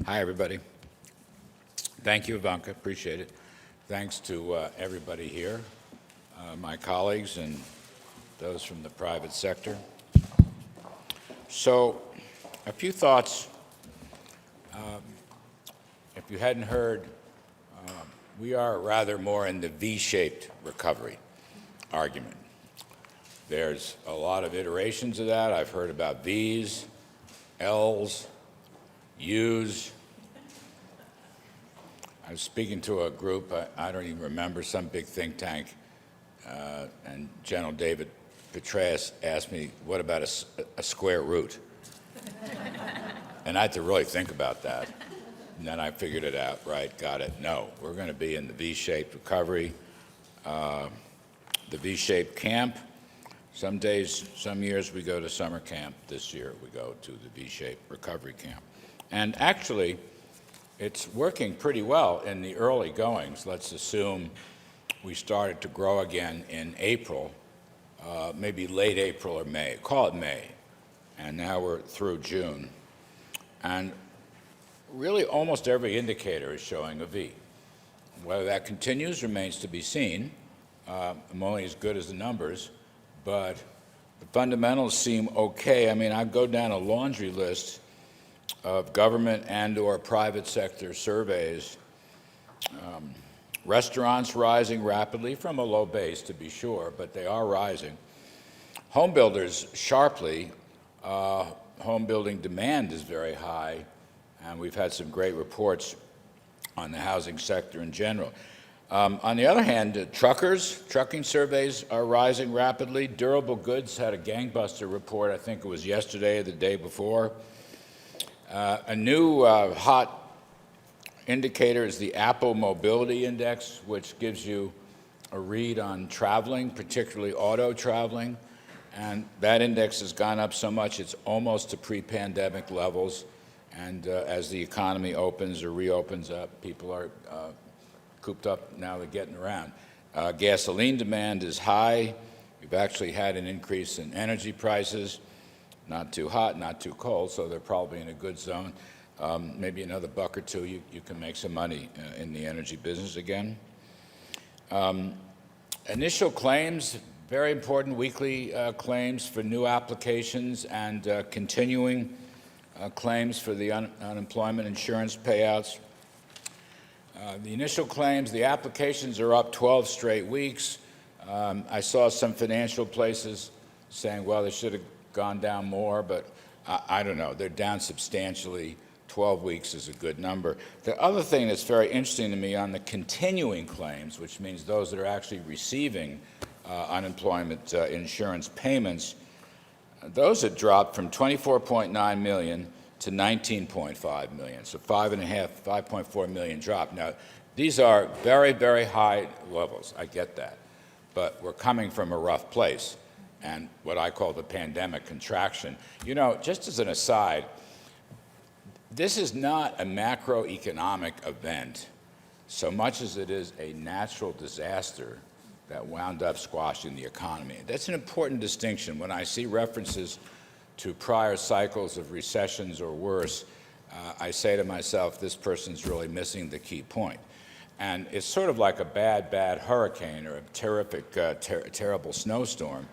Hi, everybody. Thank you, Ivanka. Appreciate it. Thanks to everybody here, my colleagues and those from the private sector. So, a few thoughts. If you hadn't heard, we are rather more in the V-shaped recovery argument. There's a lot of iterations of that. I've heard about V's, L's, U's. I was speaking to a group, I don't even remember, some big think tank, and General David Petraeus asked me, what about a square root? And I had to really think about that. And then I figured it out, right, got it. No, we're going to be in the V-shaped recovery, the V-shaped camp. Some days, some years we go to summer camp. This year we go to the V-shaped recovery camp. And actually, it's working pretty well in the early goings. Let's assume we started to grow again in April, maybe late April or May, call it May. And now we're through June. And really almost every indicator is showing a V. Whether that continues remains to be seen. I'm only as good as the numbers, but the fundamentals seem okay. I mean, I go down a laundry list of government and or private sector surveys. Restaurants rising rapidly from a low base, to be sure, but they are rising. Home builders sharply. Home building demand is very high, and we've had some great reports on the housing sector in general. On the other hand, trucking surveys are rising rapidly. Durable goods had a gangbuster report, I think it was yesterday or the day before. A new hot indicator is the Apple Mobility Index, which gives you a read on traveling, particularly auto traveling. And that index has gone up so much it's almost to pre-pandemic levels. And as the economy opens or reopens up, people are cooped up now, they're getting around. Gasoline demand is high. We've actually had an increase in energy prices. Not too hot, not too cold, so they're probably in a good zone. Maybe another buck or two, you can make some money in the energy business again. Initial claims, very important weekly claims for new applications and continuing claims for the unemployment insurance payouts. The initial claims, the applications are up 12 straight weeks. I saw some financial places saying, well, they should have gone down more, but I don't know. They're down substantially. 12 weeks is a good number. The other thing that's very interesting to me on the continuing claims, which means those that are actually receiving unemployment insurance payments, those have dropped from 24.9 million to 19.5 million, so 5.4 million drop. Now, these are very, very high levels. I get that, but we're coming from a rough place, and what I call the pandemic contraction. You know, just as an aside, this is not a macroeconomic event so much as it is a natural disaster that wound up squashing the economy. That's an important distinction. When I see references to prior cycles of recessions or worse, I say to myself, this person's really missing the key point. And it's sort of like a bad, bad hurricane or a terrific, terrible snowstorm.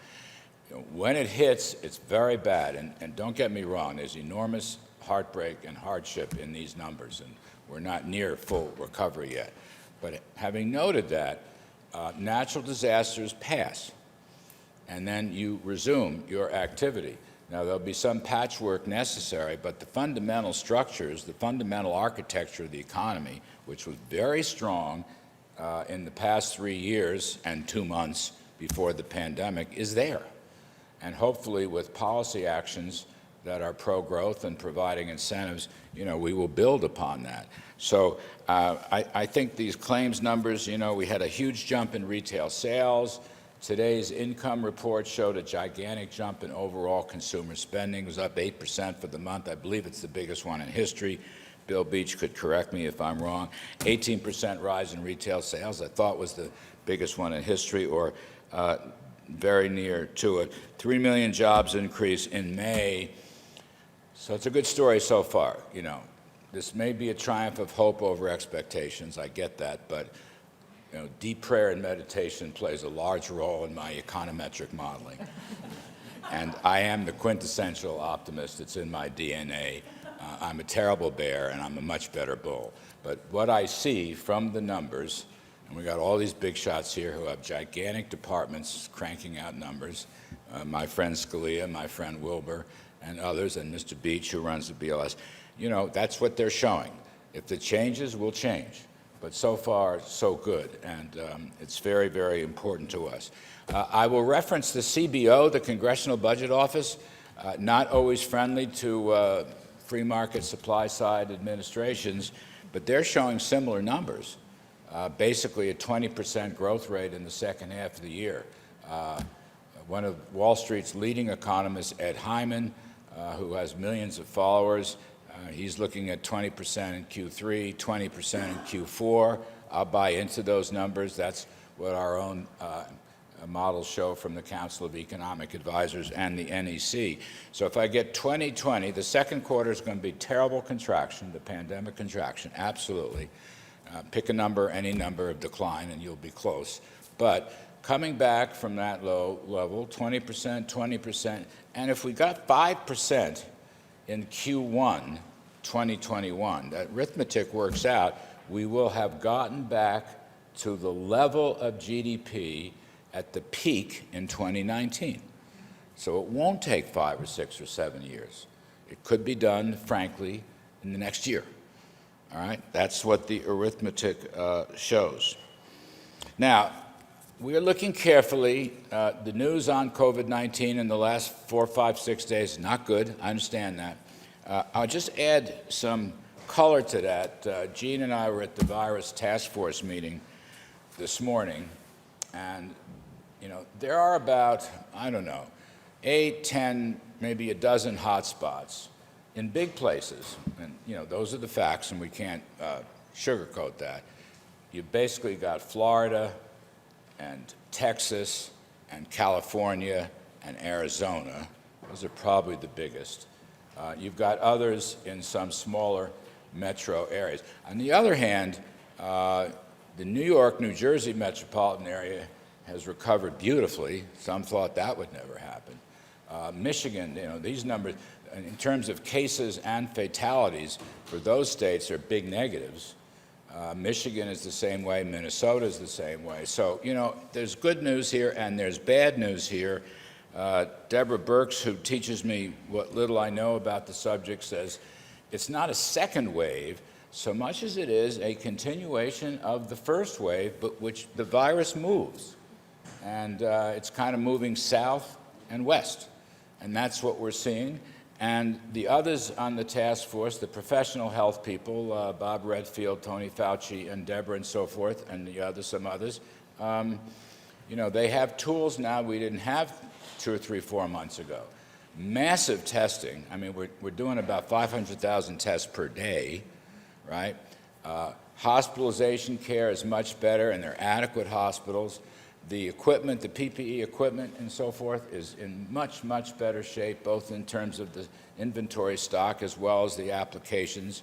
You know, when it hits, it's very bad. And don't get me wrong, there's enormous heartbreak and hardship in these numbers, and we're not near full recovery yet. But having noted that, natural disasters pass, and then you resume your activity. Now, there'll be some patchwork necessary, but the fundamental structures, the fundamental architecture of the economy, which was very strong in the past 3 years and 2 months before the pandemic, is there. And hopefully with policy actions that are pro-growth and providing incentives, you know, we will build upon that. So I think these claims numbers, you know, we had a huge jump in retail sales. Today's income report showed a gigantic jump in overall consumer spending. It was up 8% for the month. I believe it's the biggest one in history. Bill Beach could correct me if I'm wrong. 18% rise in retail sales, I thought was the biggest one in history, or very near to it. 3 million jobs increase in May. So it's a good story so far. You know, this may be a triumph of hope over expectations. I get that, but you know, deep prayer and meditation plays a large role in my econometric modeling. And I am the quintessential optimist. It's in my DNA. I'm a terrible bear, and I'm a much better bull. But what I see from the numbers, and we got all these big shots here who have gigantic departments cranking out numbers, my friend Scalia, my friend Wilbur, and others, and Mr. Beach, who runs the BLS, you know, that's what they're showing. If the changes, will change. But so far, so good, and it's very, very important to us. I will reference the CBO, the Congressional Budget Office, not always friendly to free market supply side administrations, but they're showing similar numbers, basically a 20% growth rate in the second half of the year. One of Wall Street's leading economists, Ed Hyman, who has millions of followers, he's looking at 20% in Q3, 20% in Q4. I'll buy into those numbers. That's what our own models show from the Council of Economic Advisors and the NEC. So if I get 2020, the second quarter is going to be terrible contraction, the pandemic contraction, absolutely. Pick a number, any number of decline, and you'll be close. But coming back from that low level, 20%, 20%, and if we got 5% in Q1 2021, that arithmetic works out, we will have gotten back to the level of GDP at the peak in 2019. So it won't take 5 or 6 or 7 years. It could be done, frankly, in the next year. All right? That's what the arithmetic shows. Now, we are looking carefully. The news on COVID-19 in the last 4, 5, 6 days is not good. I understand that. I'll just add some color to that. Gene and I were at the virus task force meeting this morning, and you know, there are about, I don't know, 8, 10, maybe a dozen hotspots in big places. And, those are the facts, and we can't sugarcoat that. You've basically got Florida and Texas and California and Arizona. Those are probably the biggest. You've got others in some smaller metro areas. On the other hand, the New York, New Jersey metropolitan area has recovered beautifully. Some thought that would never happen. Michigan, these numbers, in terms of cases and fatalities, for those states are big negatives. Michigan is the same way, Minnesota is the same way. So, there's good news here and there's bad news here. Deborah Burks, who teaches me what little I know about the subject, says it's not a second wave so much as it is a continuation of the first wave, but which the virus moves. And it's kind of moving south and west. And that's what we're seeing. And the others on the task force, the professional health people, Bob Redfield, Tony Fauci, and Deborah and so forth, and some others, they have tools now we didn't have 2 or 3, 4 months ago. Massive testing. I mean, we're doing about 500,000 tests per day, right? Hospitalization care is much better, and they're adequate hospitals. The equipment, the PPE equipment and so forth is in much, much better shape, both in terms of the inventory stock as well as the applications.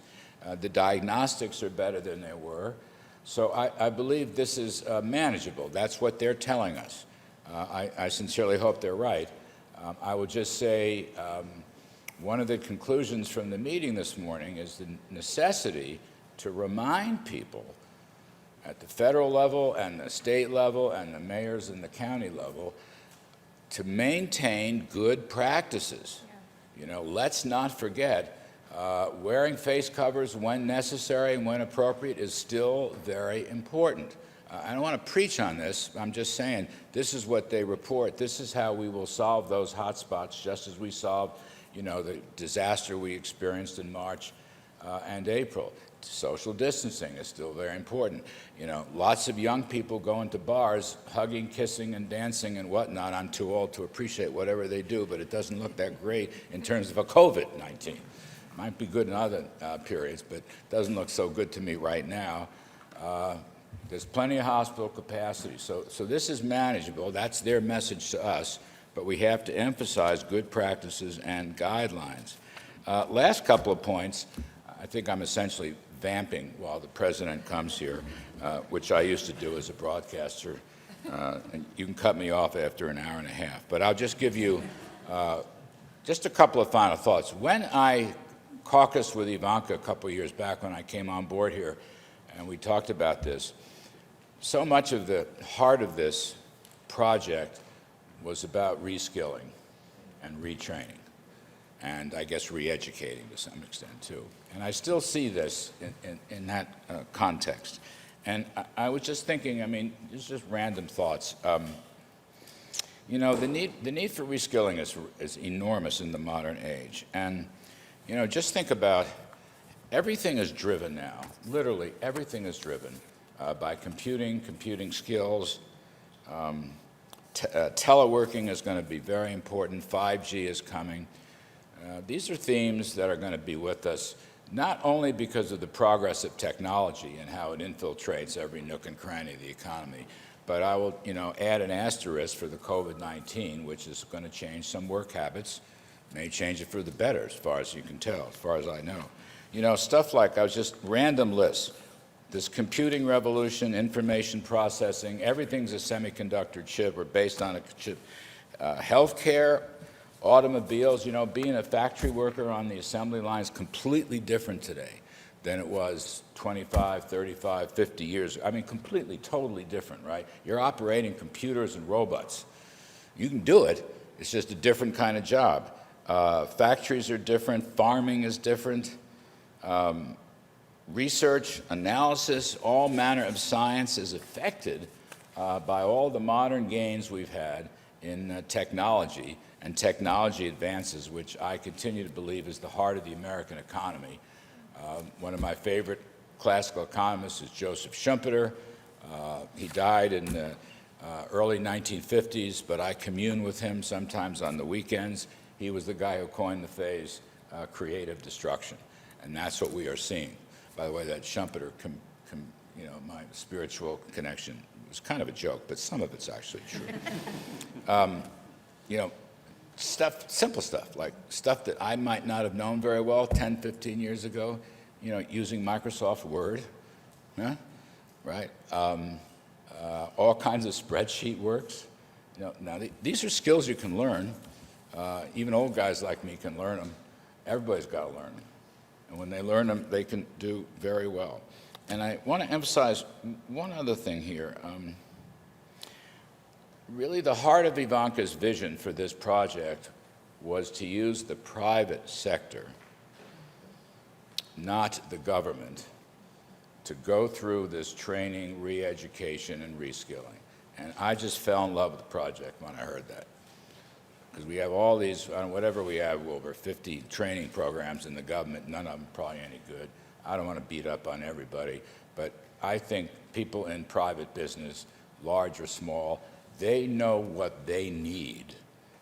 The diagnostics are better than they were. So I believe this is manageable. That's what they're telling us. I sincerely hope they're right. I will just say one of the conclusions from the meeting this morning is the necessity to remind people at the federal level and the state level and the mayors and the county level to maintain good practices. Let's not forget wearing face covers when necessary and when appropriate is still very important. I don't want to preach on this. I'm just saying this is what they report. This is how we will solve those hot spots, just as we solved, the disaster we experienced in March and April. Social distancing is still very important. Lots of young people going to bars, hugging, kissing, and dancing and whatnot. I'm too old to appreciate whatever they do, but it doesn't look that great in terms of a COVID-19. Might be good in other periods, but doesn't look so good to me right now. There's plenty of hospital capacity, so this is manageable. That's their message to us, but we have to emphasize good practices and guidelines. Last couple of points. I think I'm essentially vamping while the president comes here, which I used to do as a broadcaster. And you can cut me off after an hour and a half. But I'll just give you just a couple of final thoughts. When I caucused with Ivanka a couple of years back when I came on board here, and we talked about this, so much of the heart of this project was about reskilling and retraining, and I guess re-educating to some extent too. And I still see this in that context. And I was just thinking, it's just random thoughts. The need for reskilling is enormous in the modern age. And, just think about everything is driven now. Literally, everything is driven by computing skills. Teleworking is going to be very important. 5G is coming. These are themes that are going to be with us not only because of the progress of technology and how it infiltrates every nook and cranny of the economy, but I will, add an asterisk for the COVID-19, which is going to change some work habits, may change it for the better, as far as you can tell, as far as I know. Stuff like, I was just random lists. This computing revolution, information processing, everything's a semiconductor chip or based on a chip. Healthcare, automobiles, being a factory worker on the assembly line is completely different today than it was 25, 35, 50 years ago. Completely, totally different, right? You're operating computers and robots. You can do it. It's just a different kind of job. Factories are different. Farming is different. Research, analysis, all manner of science is affected by all the modern gains we've had in technology and technology advances, which I continue to believe is the heart of the American economy. One of my favorite classical economists is Joseph Schumpeter. He died in early 1950s, but I commune with him sometimes on the weekends. He was the guy who coined the phrase creative destruction, and that's what we are seeing. By the way, that Schumpeter, my spiritual connection was kind of a joke, but some of it's actually true. Simple stuff, like stuff that I might not have known very well 10, 15 years ago, using Microsoft Word, right? All kinds of spreadsheet works. Now, these are skills you can learn. Even old guys like me can learn them. Everybody's got to learn them. And when they learn them, they can do very well. And I want to emphasize one other thing here. Really, the heart of Ivanka's vision for this project was to use the private sector, not the government, to go through this training, re-education, and reskilling. And I just fell in love with the project when I heard that. Because we have all these, whatever we have, over 50 training programs in the government, none of them probably any good. I don't want to beat up on everybody, but I think people in private business, large or small, they know what they need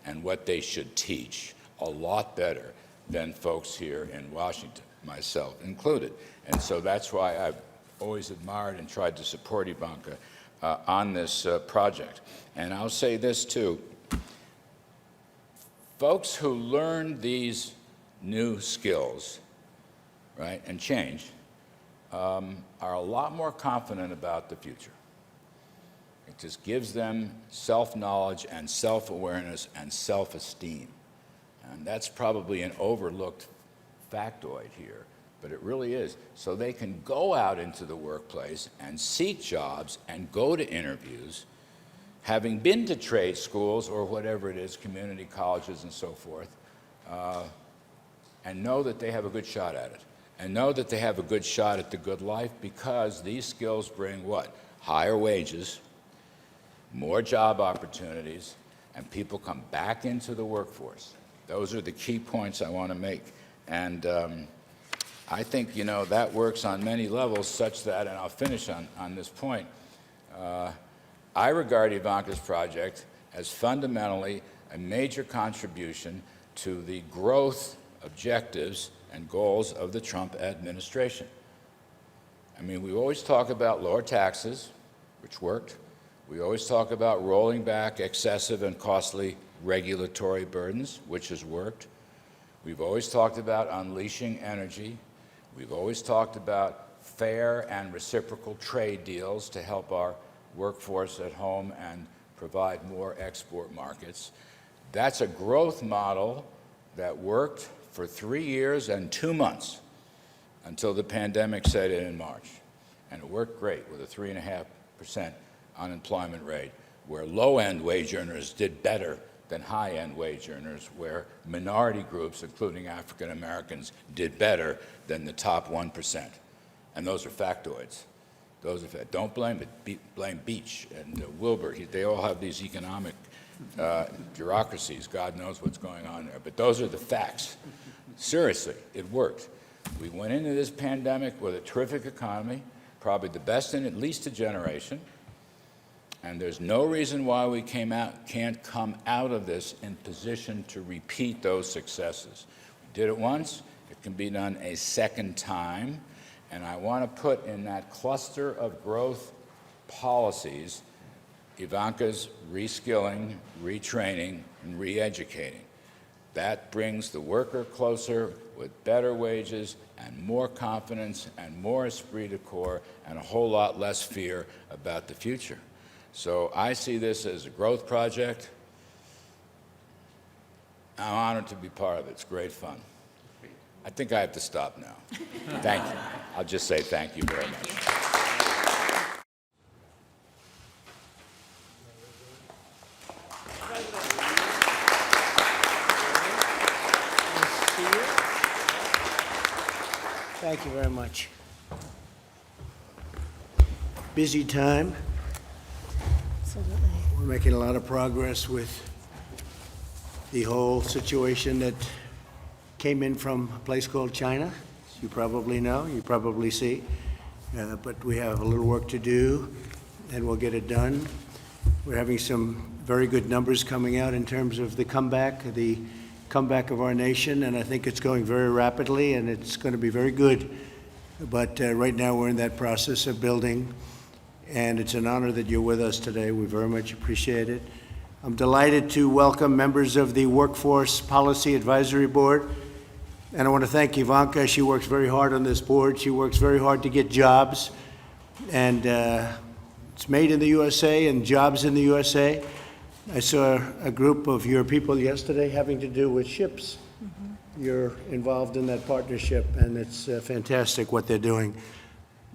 and what they should teach a lot better than folks here in Washington, myself included. And so that's why I've always admired and tried to support Ivanka on this project. And I'll say this too, folks who learn these new skills, right, and change, are a lot more confident about the future. It just gives them self-knowledge and self-awareness and self-esteem. And that's probably an overlooked factoid here, but it really is. So they can go out into the workplace and seek jobs and go to interviews, having been to trade schools or whatever it is, community colleges and so forth, and know that they have a good shot at it. And know that they have a good shot at the good life because these skills bring what? Higher wages, more job opportunities, and people come back into the workforce. Those are the key points I want to make. And I think, that works on many levels such that, and I'll finish on this point, I regard Ivanka's project as fundamentally a major contribution to the growth objectives and goals of the Trump administration. I mean, we always talk about lower taxes, which worked. We always talk about rolling back excessive and costly regulatory burdens, which has worked. We've always talked about unleashing energy. We've always talked about fair and reciprocal trade deals to help our workforce at home and provide more export markets. That's a growth model that worked for 3 years and 2 months until the pandemic set in March. And it worked great with a 3.5% unemployment rate, where low-end wage earners did better than high-end wage earners, where minority groups, including African Americans, did better than the top 1%. And those are factoids. Don't blame it. Blame Beach and Wilbur. They all have these economic bureaucracies. God knows what's going on there. But those are the facts. Seriously, it worked. We went into this pandemic with a terrific economy, probably the best in at least a generation. And there's no reason why we can't come out of this in position to repeat those successes. We did it once. It can be done a second time. And I want to put in that cluster of growth policies Ivanka's reskilling, retraining, and re-educating. That brings the worker closer with better wages and more confidence and more esprit de corps and a whole lot less fear about the future. So I see this as a growth project. I'm honored to be part of it. It's great fun. I think I have to stop now. Thank you. I'll just say thank you very much. Thank you very much. Busy time. Absolutely. We're making a lot of progress with the whole situation that came in from a place called China. You probably know, you probably see. But we have a little work to do, and we'll get it done. We're having some very good numbers coming out in terms of the comeback of our nation, and I think it's going very rapidly, and it's going to be very good. But right now, we're in that process of building, and it's an honor that you're with us today. We very much appreciate it. I'm delighted to welcome members of the Workforce Policy Advisory Board, and I want to thank Ivanka. She works very hard on this board. She works very hard to get jobs, and it's made in the USA and jobs in the USA. I saw a group of your people yesterday having to do with ships. You're involved in that partnership, and it's fantastic what they're doing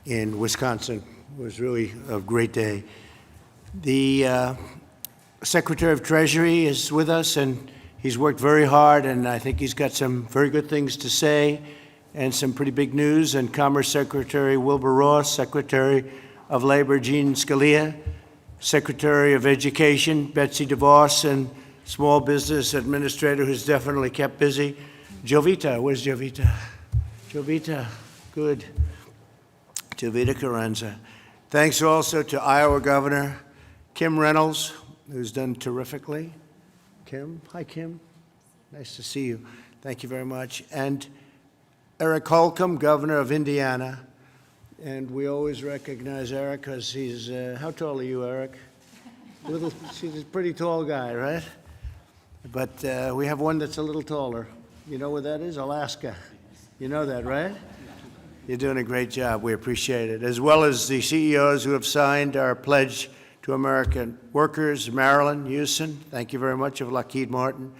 in Wisconsin. It was really a great day. The Secretary of Treasury is with us, and he's worked very hard, and I think he's got some very good things to say and some pretty big news. And Commerce Secretary Wilbur Ross, Secretary of Labor Gene Scalia, Secretary of Education Betsy DeVos, and Small Business Administrator who's definitely kept busy, Jovita. Where's Jovita? Jovita, good. Jovita Carranza. Thanks also to Iowa Governor Kim Reynolds, who's done terrifically. Kim, hi Kim, nice to see you. Thank you very much. And Eric Holcomb, Governor of Indiana. And we always recognize Eric because he's, how tall are you, Eric? He's a pretty tall guy, right? But we have one that's a little taller. You know where that is? Alaska. You know that, right? You're doing a great job. We appreciate it. As well as the CEOs who have signed our pledge to American workers, Marilyn Houston, thank you very much, of Lockheed Martin,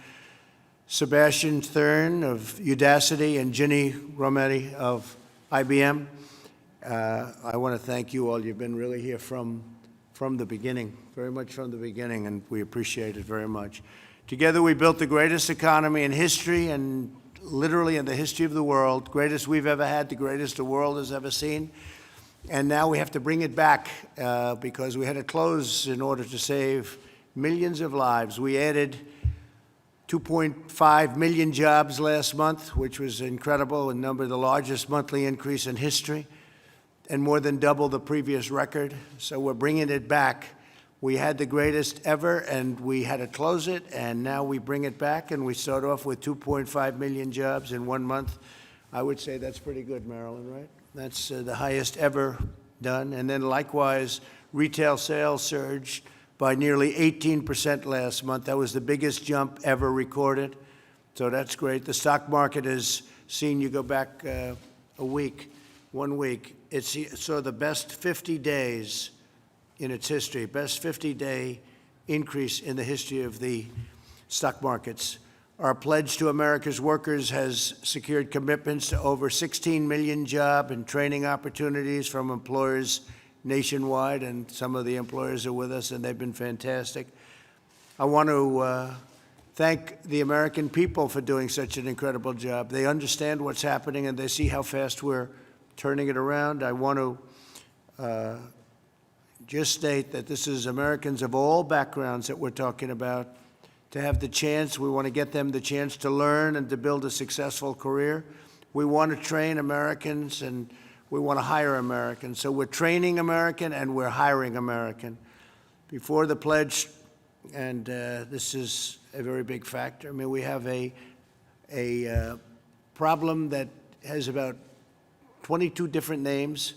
Sebastian Thurn of Udacity, and Ginny Rometty of IBM. I want to thank you all. You've been really here from the beginning, very much from the beginning, and we appreciate it very much. Together we built the greatest economy in history, and literally in the history of the world, greatest we've ever had, the greatest the world has ever seen. And now we have to bring it back because we had to close in order to save millions of lives. We added 2.5 million jobs last month, which was incredible, and the largest monthly increase in history, and more than double the previous record. So we're bringing it back. We had the greatest ever, and we had to close it, and now we bring it back, and we start off with 2.5 million jobs in 1 month. I would say that's pretty good, Marilyn, right? That's the highest ever done. And then likewise, retail sales surged by nearly 18% last month. That was the biggest jump ever recorded. So that's great. The stock market has seen, you go back a week, 1 week, it saw the best 50 days in its history, best 50-day increase in the history of the stock markets. Our pledge to America's workers has secured commitments to over 16 million job and training opportunities from employers nationwide, and some of the employers are with us, and they've been fantastic. I want to thank the American people for doing such an incredible job. They understand what's happening, and they see how fast we're turning it around. I want to just state that this is Americans of all backgrounds that we're talking about. To have the chance, we want to get them the chance to learn and to build a successful career. We want to train Americans, and we want to hire Americans. So we're training American and we're hiring American. Before the pledge, and this is a very big factor, I mean, we have a problem that has about 22 different names,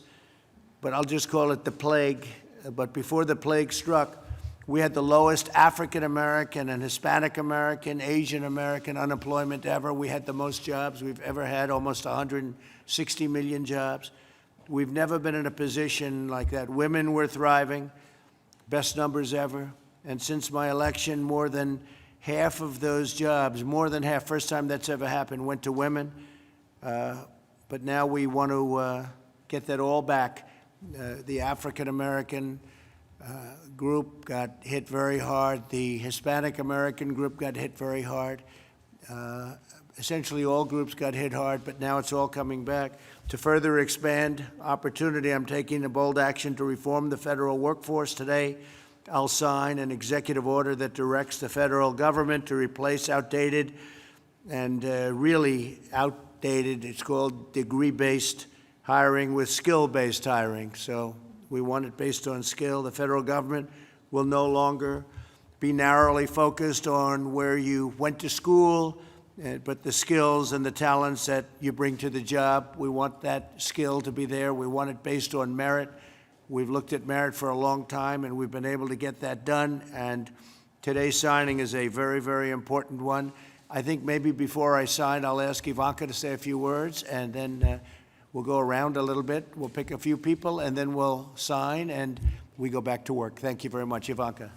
but I'll just call it the plague. But before the plague struck, we had the lowest African American and Hispanic American, Asian American unemployment ever. We had the most jobs we've ever had, almost 160 million jobs. We've never been in a position like that. Women were thriving, best numbers ever. And since my election, more than half of those jobs, more than half, first time that's ever happened, went to women. But now we want to get that all back. The African American group got hit very hard. The Hispanic American group got hit very hard. Essentially all groups got hit hard, but now it's all coming back. To further expand opportunity, I'm taking a bold action to reform the federal workforce. Today, I'll sign an executive order that directs the federal government to replace outdated and really outdated, it's called degree-based hiring, with skill-based hiring. So we want it based on skill. The federal government will no longer be narrowly focused on where you went to school, but the skills and the talents that you bring to the job. We want that skill to be there. We want it based on merit. We've looked at merit for a long time, and we've been able to get that done. And today's signing is a very, very important one. I think maybe before I sign, I'll ask Ivanka to say a few words, and then we'll go around a little bit. We'll pick a few people, and then we'll sign, and we go back to work. Thank you very much, Ivanka.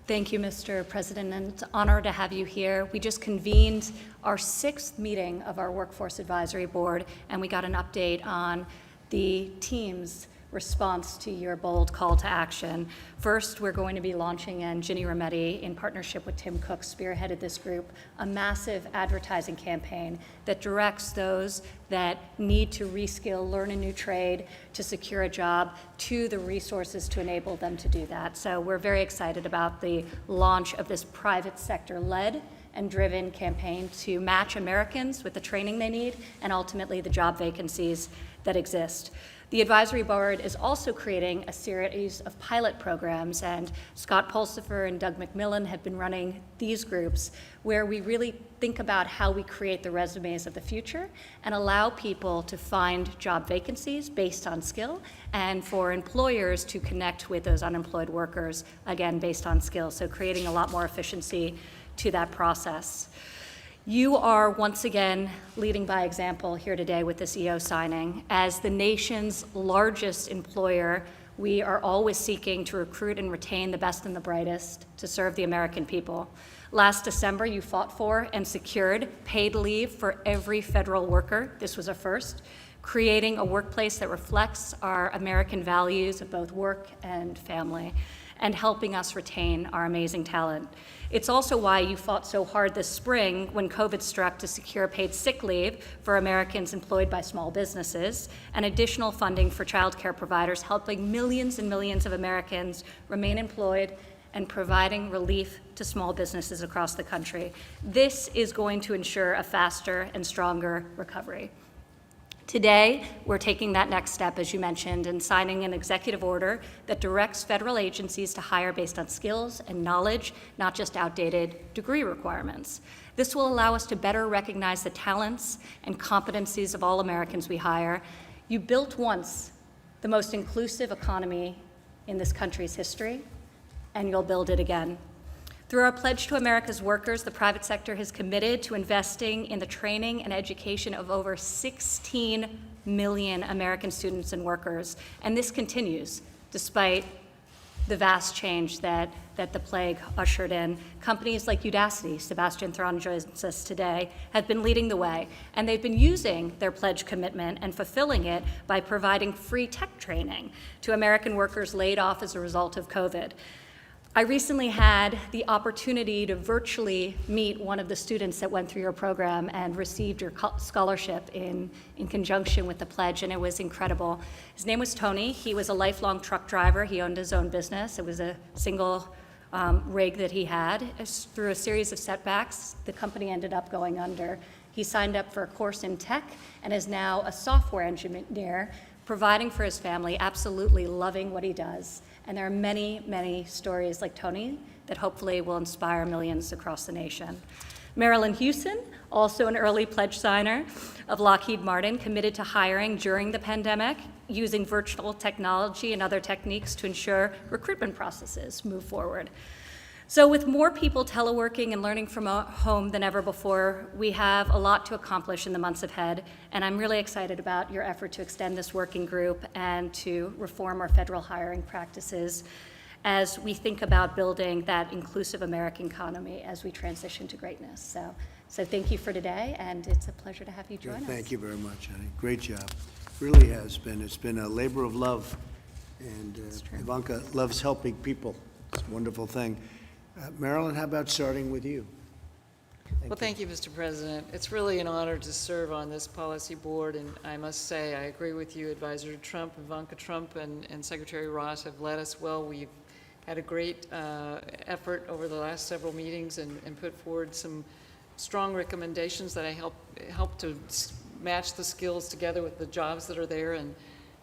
Thank you, Mr. President, and it's an honor to have you here. We just convened our 6th meeting of our Workforce Advisory Board, and we got an update on the team's response to your bold call to action. First, we're going to be launching, and Ginny Rometty, in partnership with Tim Cook, spearheaded this group, a massive advertising campaign that directs those that need to reskill, learn a new trade, to secure a job, to the resources to enable them to do that. So we're very excited about the launch of this private sector-led and driven campaign to match Americans with the training they need and ultimately the job vacancies that exist. The advisory board is also creating a series of pilot programs, and Scott Pulsifer and Doug McMillan have been running these groups where we really think about how we create the resumes of the future and allow people to find job vacancies based on skill, and for employers to connect with those unemployed workers, again, based on skill. So creating a lot more efficiency to that process. You are once again leading by example here today with this EO signing. As the nation's largest employer, we are always seeking to recruit and retain the best and the brightest to serve the American people. Last December, you fought for and secured paid leave for every federal worker. This was a first, creating a workplace that reflects our American values of both work and family, and helping us retain our amazing talent. It's also why you fought so hard this spring when COVID struck to secure paid sick leave for Americans employed by small businesses and additional funding for childcare providers, helping millions and millions of Americans remain employed and providing relief to small businesses across the country. This is going to ensure a faster and stronger recovery. Today, we're taking that next step, as you mentioned, and signing an executive order that directs federal agencies to hire based on skills and knowledge, not just outdated degree requirements. This will allow us to better recognize the talents and competencies of all Americans we hire. You built once the most inclusive economy in this country's history, and you'll build it again. Through our Pledge to America's Workers, the private sector has committed to investing in the training and education of over 16 million American students and workers. And this continues despite the vast change that the plague ushered in. Companies like Udacity, Sebastian Thron joins us today, have been leading the way. And they've been using their pledge commitment and fulfilling it by providing free tech training to American workers laid off as a result of COVID. I recently had the opportunity to virtually meet one of the students that went through your program and received your scholarship in conjunction with the pledge, and it was incredible. His name was Tony. He was a lifelong truck driver. He owned his own business. It was a single rig that he had. Through a series of setbacks, the company ended up going under. He signed up for a course in tech and is now a software engineer, providing for his family, absolutely loving what he does. And there are many, many stories like Tony that hopefully will inspire millions across the nation. Marilyn Hewson, also an early pledge signer of Lockheed Martin, committed to hiring during the pandemic, using virtual technology and other techniques to ensure recruitment processes move forward. So with more people teleworking and learning from home than ever before, we have a lot to accomplish in the months ahead, and I'm really excited about your effort to extend this working group and to reform our federal hiring practices as we think about building that inclusive American economy as we transition to greatness. So thank you for today, and it's a pleasure to have you join us. Thank you very much, honey. Great job. Really has been. It's been a labor of love, and Ivanka loves helping people. It's a wonderful thing. Marilyn, how about starting with you? Thank you, Mr. President. It's really an honor to serve on this policy board, and I must say I agree with you, Advisor Trump, Ivanka Trump, and Secretary Ross have led us well. We've had a great effort over the last several meetings and put forward some strong recommendations that I help to match the skills together with the jobs that are there. And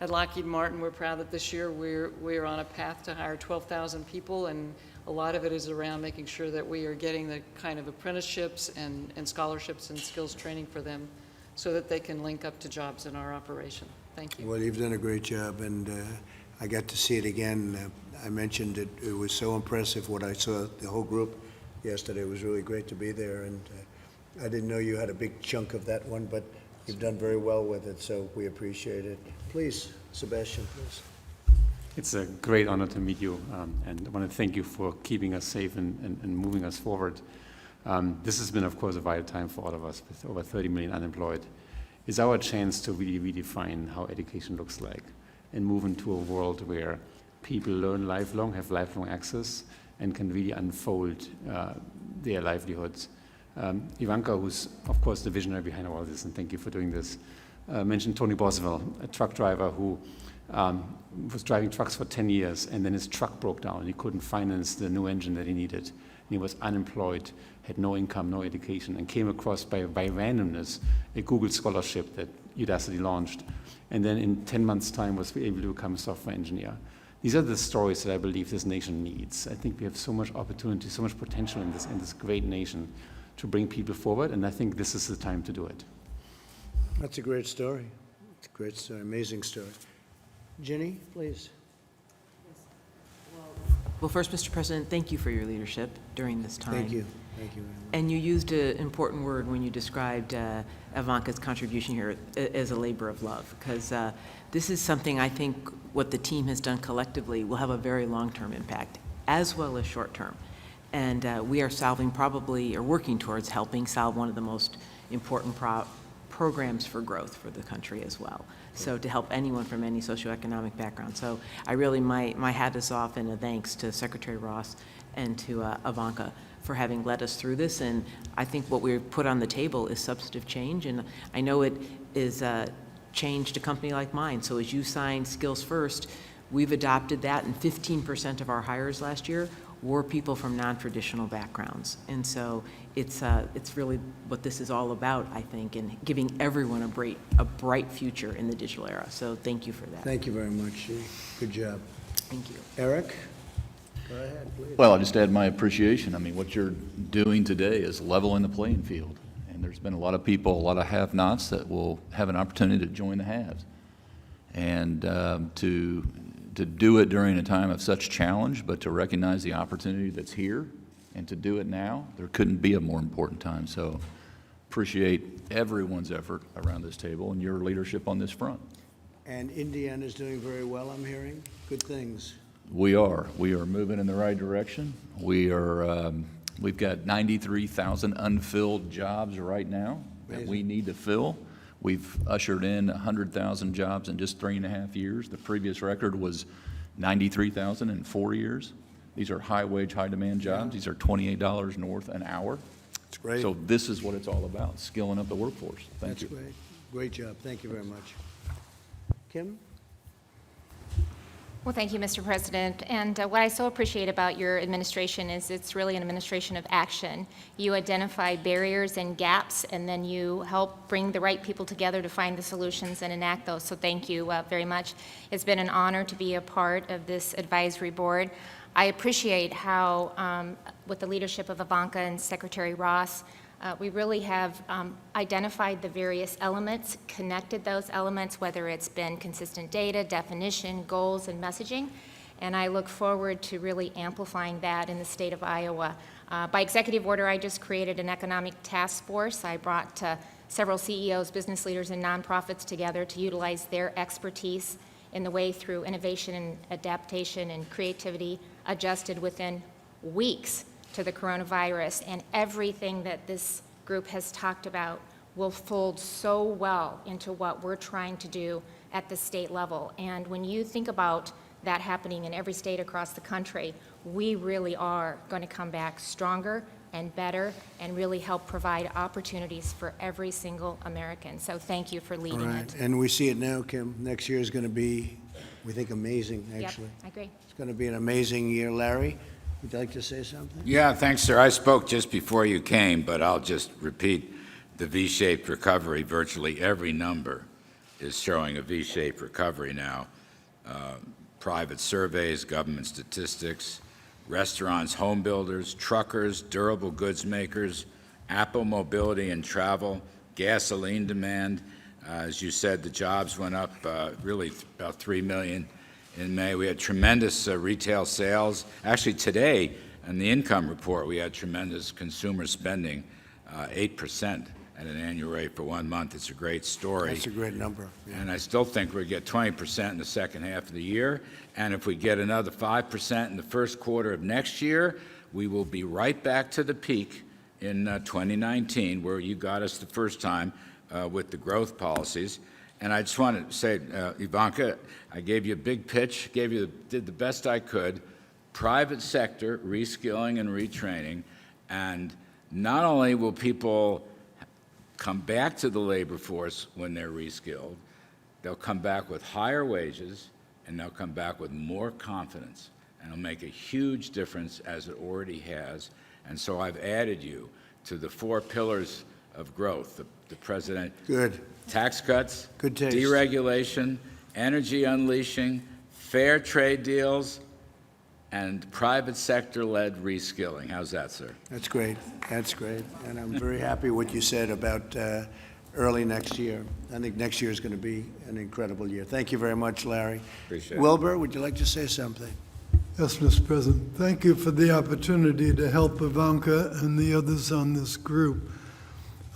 At Lockheed Martin, we're proud that this year we're on a path to hire 12,000 people, and a lot of it is around making sure that we are getting the kind of apprenticeships and scholarships and skills training for them so that they can link up to jobs in our operation. Thank you. Well, you've done a great job, and I got to see it again. I mentioned it was so impressive what I saw, the whole group yesterday. It was really great to be there, and I didn't know you had a big chunk of that one, but you've done very well with it, so we appreciate it. Please, Sebastian, please. It's a great honor to meet you, and I want to thank you for keeping us safe and moving us forward. This has been, of course, a vital time for all of us, with over 30 million unemployed. It's our chance to really redefine how education looks like and move into a world where people learn lifelong, have lifelong access, and can really unfold their livelihoods. Ivanka, who's, of course, the visionary behind all this, and thank you for doing this, mentioned Tony Boswell, a truck driver who was driving trucks for 10 years, and then his truck broke down, and he couldn't finance the new engine that he needed. And he was unemployed, had no income, no education, and came across by randomness a Google scholarship that Udacity launched, and then in 10 months' time was able to become a software engineer. These are the stories that I believe this nation needs. I think we have so much opportunity, so much potential in this great nation to bring people forward, and I think this is the time to do it. That's a great story. It's a great story, amazing story. Ginny, please. Well, first, Mr. President, thank you for your leadership during this time. Thank you. Thank you very much. And you used an important word when you described Ivanka's contribution here as a labor of love, because this is something I think what the team has done collectively will have a very long-term impact, as well as short-term. And we are solving probably, or working towards helping solve one of the most important programs for growth for the country as well. So to help anyone from any socioeconomic background. So I really, my hat is off and a thanks to Secretary Ross and to Ivanka for having led us through this. And I think what we've put on the table is substantive change. And I know it is change to a company like mine. So as you signed Skills First, we've adopted that, and 15% of our hires last year were people from non-traditional backgrounds. And so it's really what this is all about, I think, and giving everyone a bright future in the digital era. So thank you for that. Thank you very much. Good job. Thank you. Eric, go ahead, please. Well, I'll just add my appreciation. I mean, what you're doing today is leveling the playing field. And there's been a lot of people, a lot of have-nots that will have an opportunity to join the haves. And to do it during a time of such challenge, but to recognize the opportunity that's here and to do it now, there couldn't be a more important time. So appreciate everyone's effort around this table and your leadership on this front. And Indiana's doing very well, I'm hearing. Good things. We are moving in the right direction. We've got 93,000 unfilled jobs right now that we need to fill. We've ushered in 100,000 jobs in just 3.5 years. The previous record was 93,000 in 4 years. These are high-wage, high-demand jobs. These are $28 north an hour. That's great. So this is what it's all about, skilling up the workforce. Thank you. That's great. Great job. Thank you very much. Kim? Well, thank you, Mr. President. And what I so appreciate about your administration is it's really an administration of action. You identify barriers and gaps, and then you help bring the right people together to find the solutions and enact those. So thank you very much. It's been an honor to be a part of this advisory board. I appreciate how, with the leadership of Ivanka and Secretary Ross, we really have identified the various elements, connected those elements, whether it's been consistent data, definition, goals, and messaging. And I look forward to really amplifying that in the state of Iowa. By executive order, I just created an economic task force. I brought several CEOs, business leaders, and nonprofits together to utilize their expertise in the way through innovation and adaptation and creativity, adjusted within weeks to the coronavirus, and everything that this group has talked about will fold so well into what we're trying to do at the state level. And when you think about that happening in every state across the country, we really are going to come back stronger and better and really help provide opportunities for every single American. So thank you for leading it. And we see it now, Kim. Next year is going to be, we think, amazing, actually. Yep, I agree. It's going to be an amazing year. Larry, would you like to say something? Yeah, thanks, sir. I spoke just before you came, but I'll just repeat the V-shaped recovery, virtually every number is showing a V-shaped recovery now. Private surveys, government statistics, restaurants, home builders, truckers, durable goods makers, Apple Mobility and Travel, gasoline demand. As you said, the jobs went up really about 3 million in May. We had tremendous retail sales. Actually, today, in the income report, we had tremendous consumer spending, 8% at an annual rate for 1 month. It's a great story. That's a great number. Yeah. And I still think we'll get 20% in the second half of the year. And if we get another 5% in the first quarter of next year, we will be right back to the peak in 2019, where you got us the first time with the growth policies. And I just want to say, Ivanka, I gave you a big pitch, did the best I could. Private sector reskilling and retraining, and not only will people come back to the labor force when they're reskilled, they'll come back with higher wages, and they'll come back with more confidence, and it'll make a huge difference, as it already has. And so I've added you to the 4 pillars of growth. The president. Good. Tax cuts. Good taste. Deregulation, energy unleashing, fair trade deals, and private sector-led reskilling. How's that, sir? That's great. That's great. And I'm very happy what you said about early next year. I think next year is going to be an incredible year. Thank you very much, Larry. Appreciate it. Wilbur, would you like to say something? Yes, Mr. President. Thank you for the opportunity to help Ivanka and the others on this group.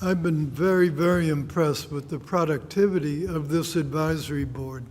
I've been very, very impressed with the productivity of this advisory board.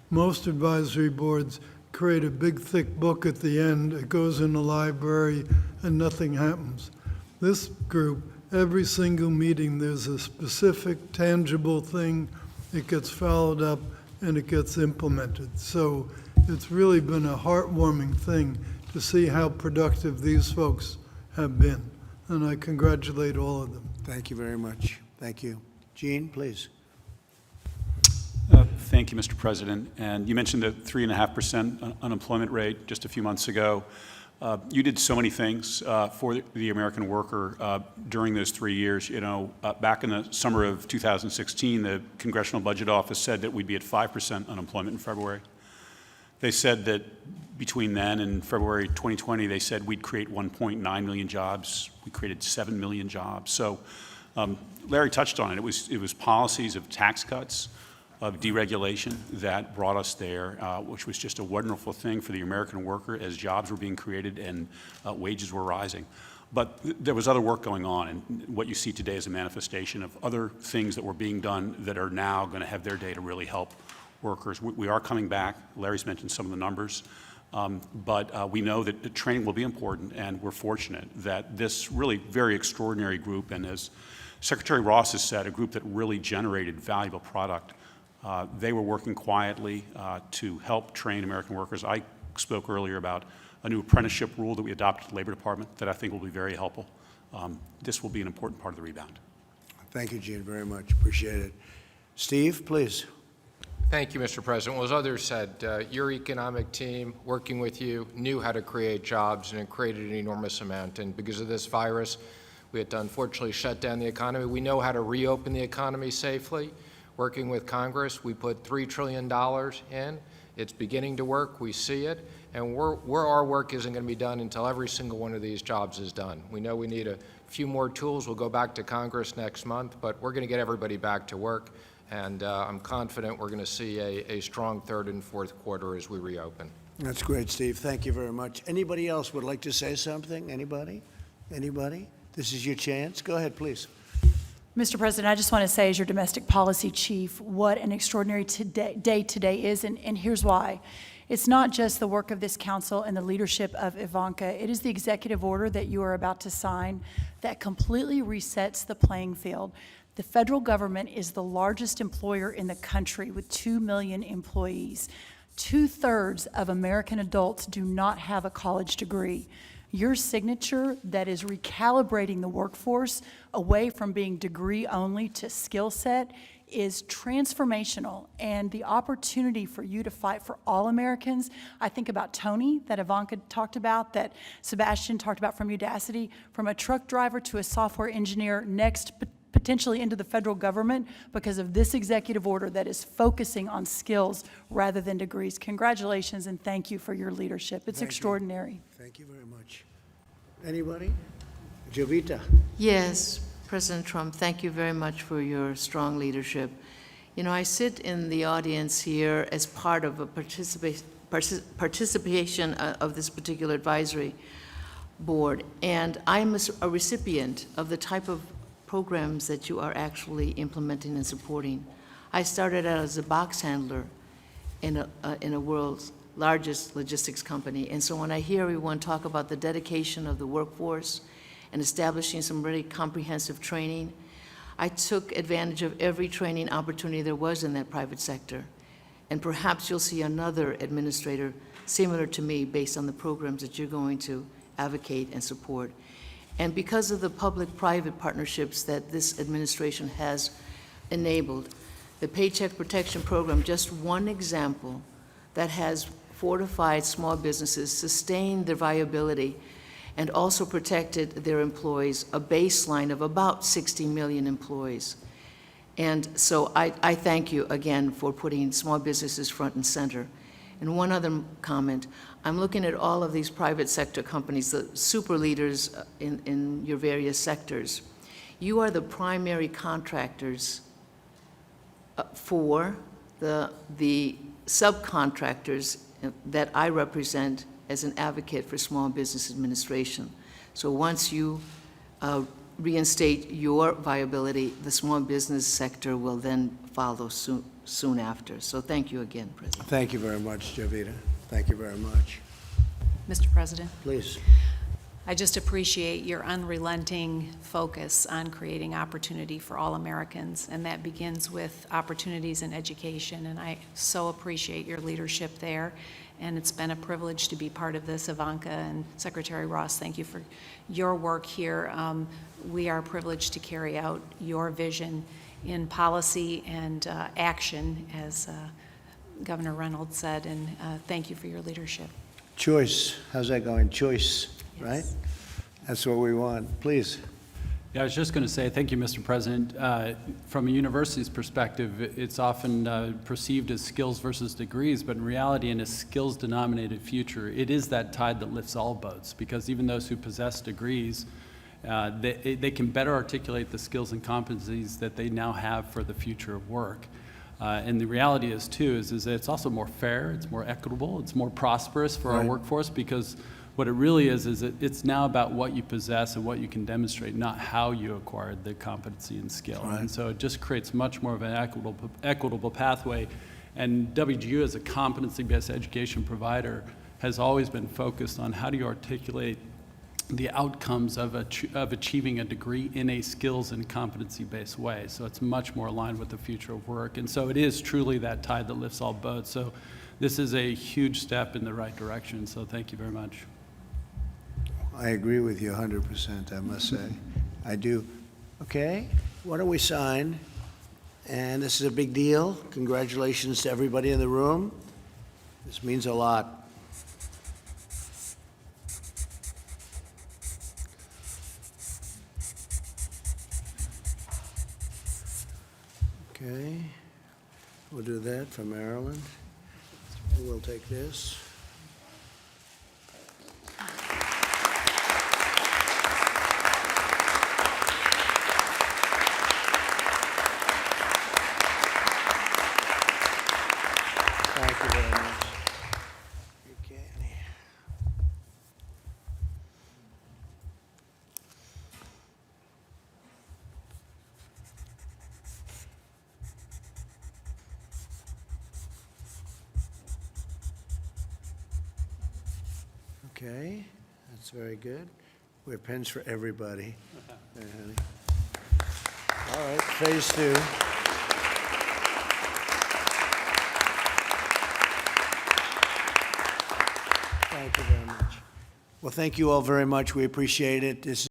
Most advisory boards create a big, thick book at the end. It goes in the library, and nothing happens. This group, every single meeting, there's a specific, tangible thing. It gets followed up, and it gets implemented. So it's really been a heartwarming thing to see how productive these folks have been. And I congratulate all of them. Thank you very much. Thank you. Gene, please. Thank you, Mr. President. And you mentioned the 3.5% unemployment rate just a few months ago. You did so many things for the American worker during those 3 years. You know, back in the summer of 2016, the Congressional Budget Office said that we'd be at 5% unemployment in February. They said that between then and February 2020, they said we'd create 1.9 million jobs. We created 7 million jobs. So Larry touched on it. It was policies of tax cuts, of deregulation that brought us there, which was just a wonderful thing for the American worker as jobs were being created and wages were rising. But there was other work going on, and what you see today is a manifestation of other things that were being done that are now going to have their day to really help workers. We are coming back. Larry's mentioned some of the numbers, but we know that the training will be important, and we're fortunate that this really very extraordinary group, and as Secretary Ross has said, a group that really generated valuable product. They were working quietly to help train American workers. I spoke earlier about a new apprenticeship rule that we adopted at the Labor Department that I think will be very helpful. This will be an important part of the rebound. Thank you, Gene, very much. Appreciate it. Steve, please. Thank you, Mr. President. Well, as others said, your economic team, working with you, knew how to create jobs, and it created an enormous amount. And because of this virus, we had to unfortunately shut down the economy. We know how to reopen the economy safely. Working with Congress, we put $3 trillion in. It's beginning to work. We see it. And where our work isn't going to be done until every single one of these jobs is done. We know we need a few more tools. We'll go back to Congress next month, but we're going to get everybody back to work. And I'm confident we're going to see a strong third and fourth quarter as we reopen. That's great, Steve. Thank you very much. Anybody else would like to say something? Anybody? Anybody? This is your chance. Go ahead, please. Mr. President, I just want to say, as your domestic policy chief, what an extraordinary day today is, and here's why. It's not just the work of this council and the leadership of Ivanka. It is the executive order that you are about to sign that completely resets the playing field. The federal government is the largest employer in the country with 2 million employees. 2/3 of American adults do not have a college degree. Your signature that is recalibrating the workforce away from being degree only to skill set is transformational, and the opportunity for you to fight for all Americans. I think about Tony, that Ivanka talked about, that Sebastian talked about from Udacity, from a truck driver to a software engineer, next potentially into the federal government because of this executive order that is focusing on skills rather than degrees. Congratulations and thank you for your leadership. It's extraordinary. Thank you very much. Anybody? Jovita? Yes, President Trump, thank you very much for your strong leadership. You know, I sit in the audience here as part of a participation of this particular advisory board, and I'm a recipient of the type of programs that you are actually implementing and supporting. I started out as a box handler in a world's largest logistics company, and so when I hear everyone talk about the dedication of the workforce and establishing some really comprehensive training, I took advantage of every training opportunity there was in that private sector. And perhaps you'll see another administrator similar to me based on the programs that you're going to advocate and support. And because of the public-private partnerships that this administration has enabled, the Paycheck Protection Program, just one example that has fortified small businesses, sustained their viability, and also protected their employees, a baseline of about 60 million employees. And so I thank you again for putting small businesses front and center. And one other comment, I'm looking at all of these private sector companies, the super leaders in your various sectors. You are the primary contractors for the subcontractors that I represent as an advocate for small business administration. So once you reinstate your viability, the small business sector will then follow soon after. So thank you again, President. Thank you very much, Jovita. Thank you very much. Mr. President? Please. I just appreciate your unrelenting focus on creating opportunity for all Americans, and that begins with opportunities in education, and I so appreciate your leadership there, and it's been a privilege to be part of this. Ivanka and Secretary Ross, thank you for your work here. We are privileged to carry out your vision in policy and action, as Governor Reynolds said, and thank you for your leadership. Choice. How's that going? Choice, right? That's what we want. Please. Yeah, I was just going to say, thank you, Mr. President. From a university's perspective, it's often perceived as skills versus degrees, but in reality, in a skills-denominated future, it is that tide that lifts all boats, because even those who possess degrees, they can better articulate the skills and competencies that they now have for the future of work. And the reality is, too, is that it's also more fair, it's more equitable, it's more prosperous for our workforce, because what it really is it's now about what you possess and what you can demonstrate, not how you acquired the competency and skill. Right. And so it just creates much more of an equitable pathway. And WGU, as a competency-based education provider, has always been focused on how do you articulate the outcomes of achieving a degree in a skills and competency-based way. So it's much more aligned with the future of work. And so it is truly that tide that lifts all boats. So this is a huge step in the right direction. So thank you very much. I agree with you 100%, I must say. I do. Okay, why don't we sign? And this is a big deal. Congratulations to everybody in the room. This means a lot. Okay, we'll do that for Maryland. We'll take this. Thank you very much. Okay. Okay, that's very good. We have pens for everybody. There, honey. All right, phase 2. Thank you very much. Well, thank you all very much. We appreciate it. This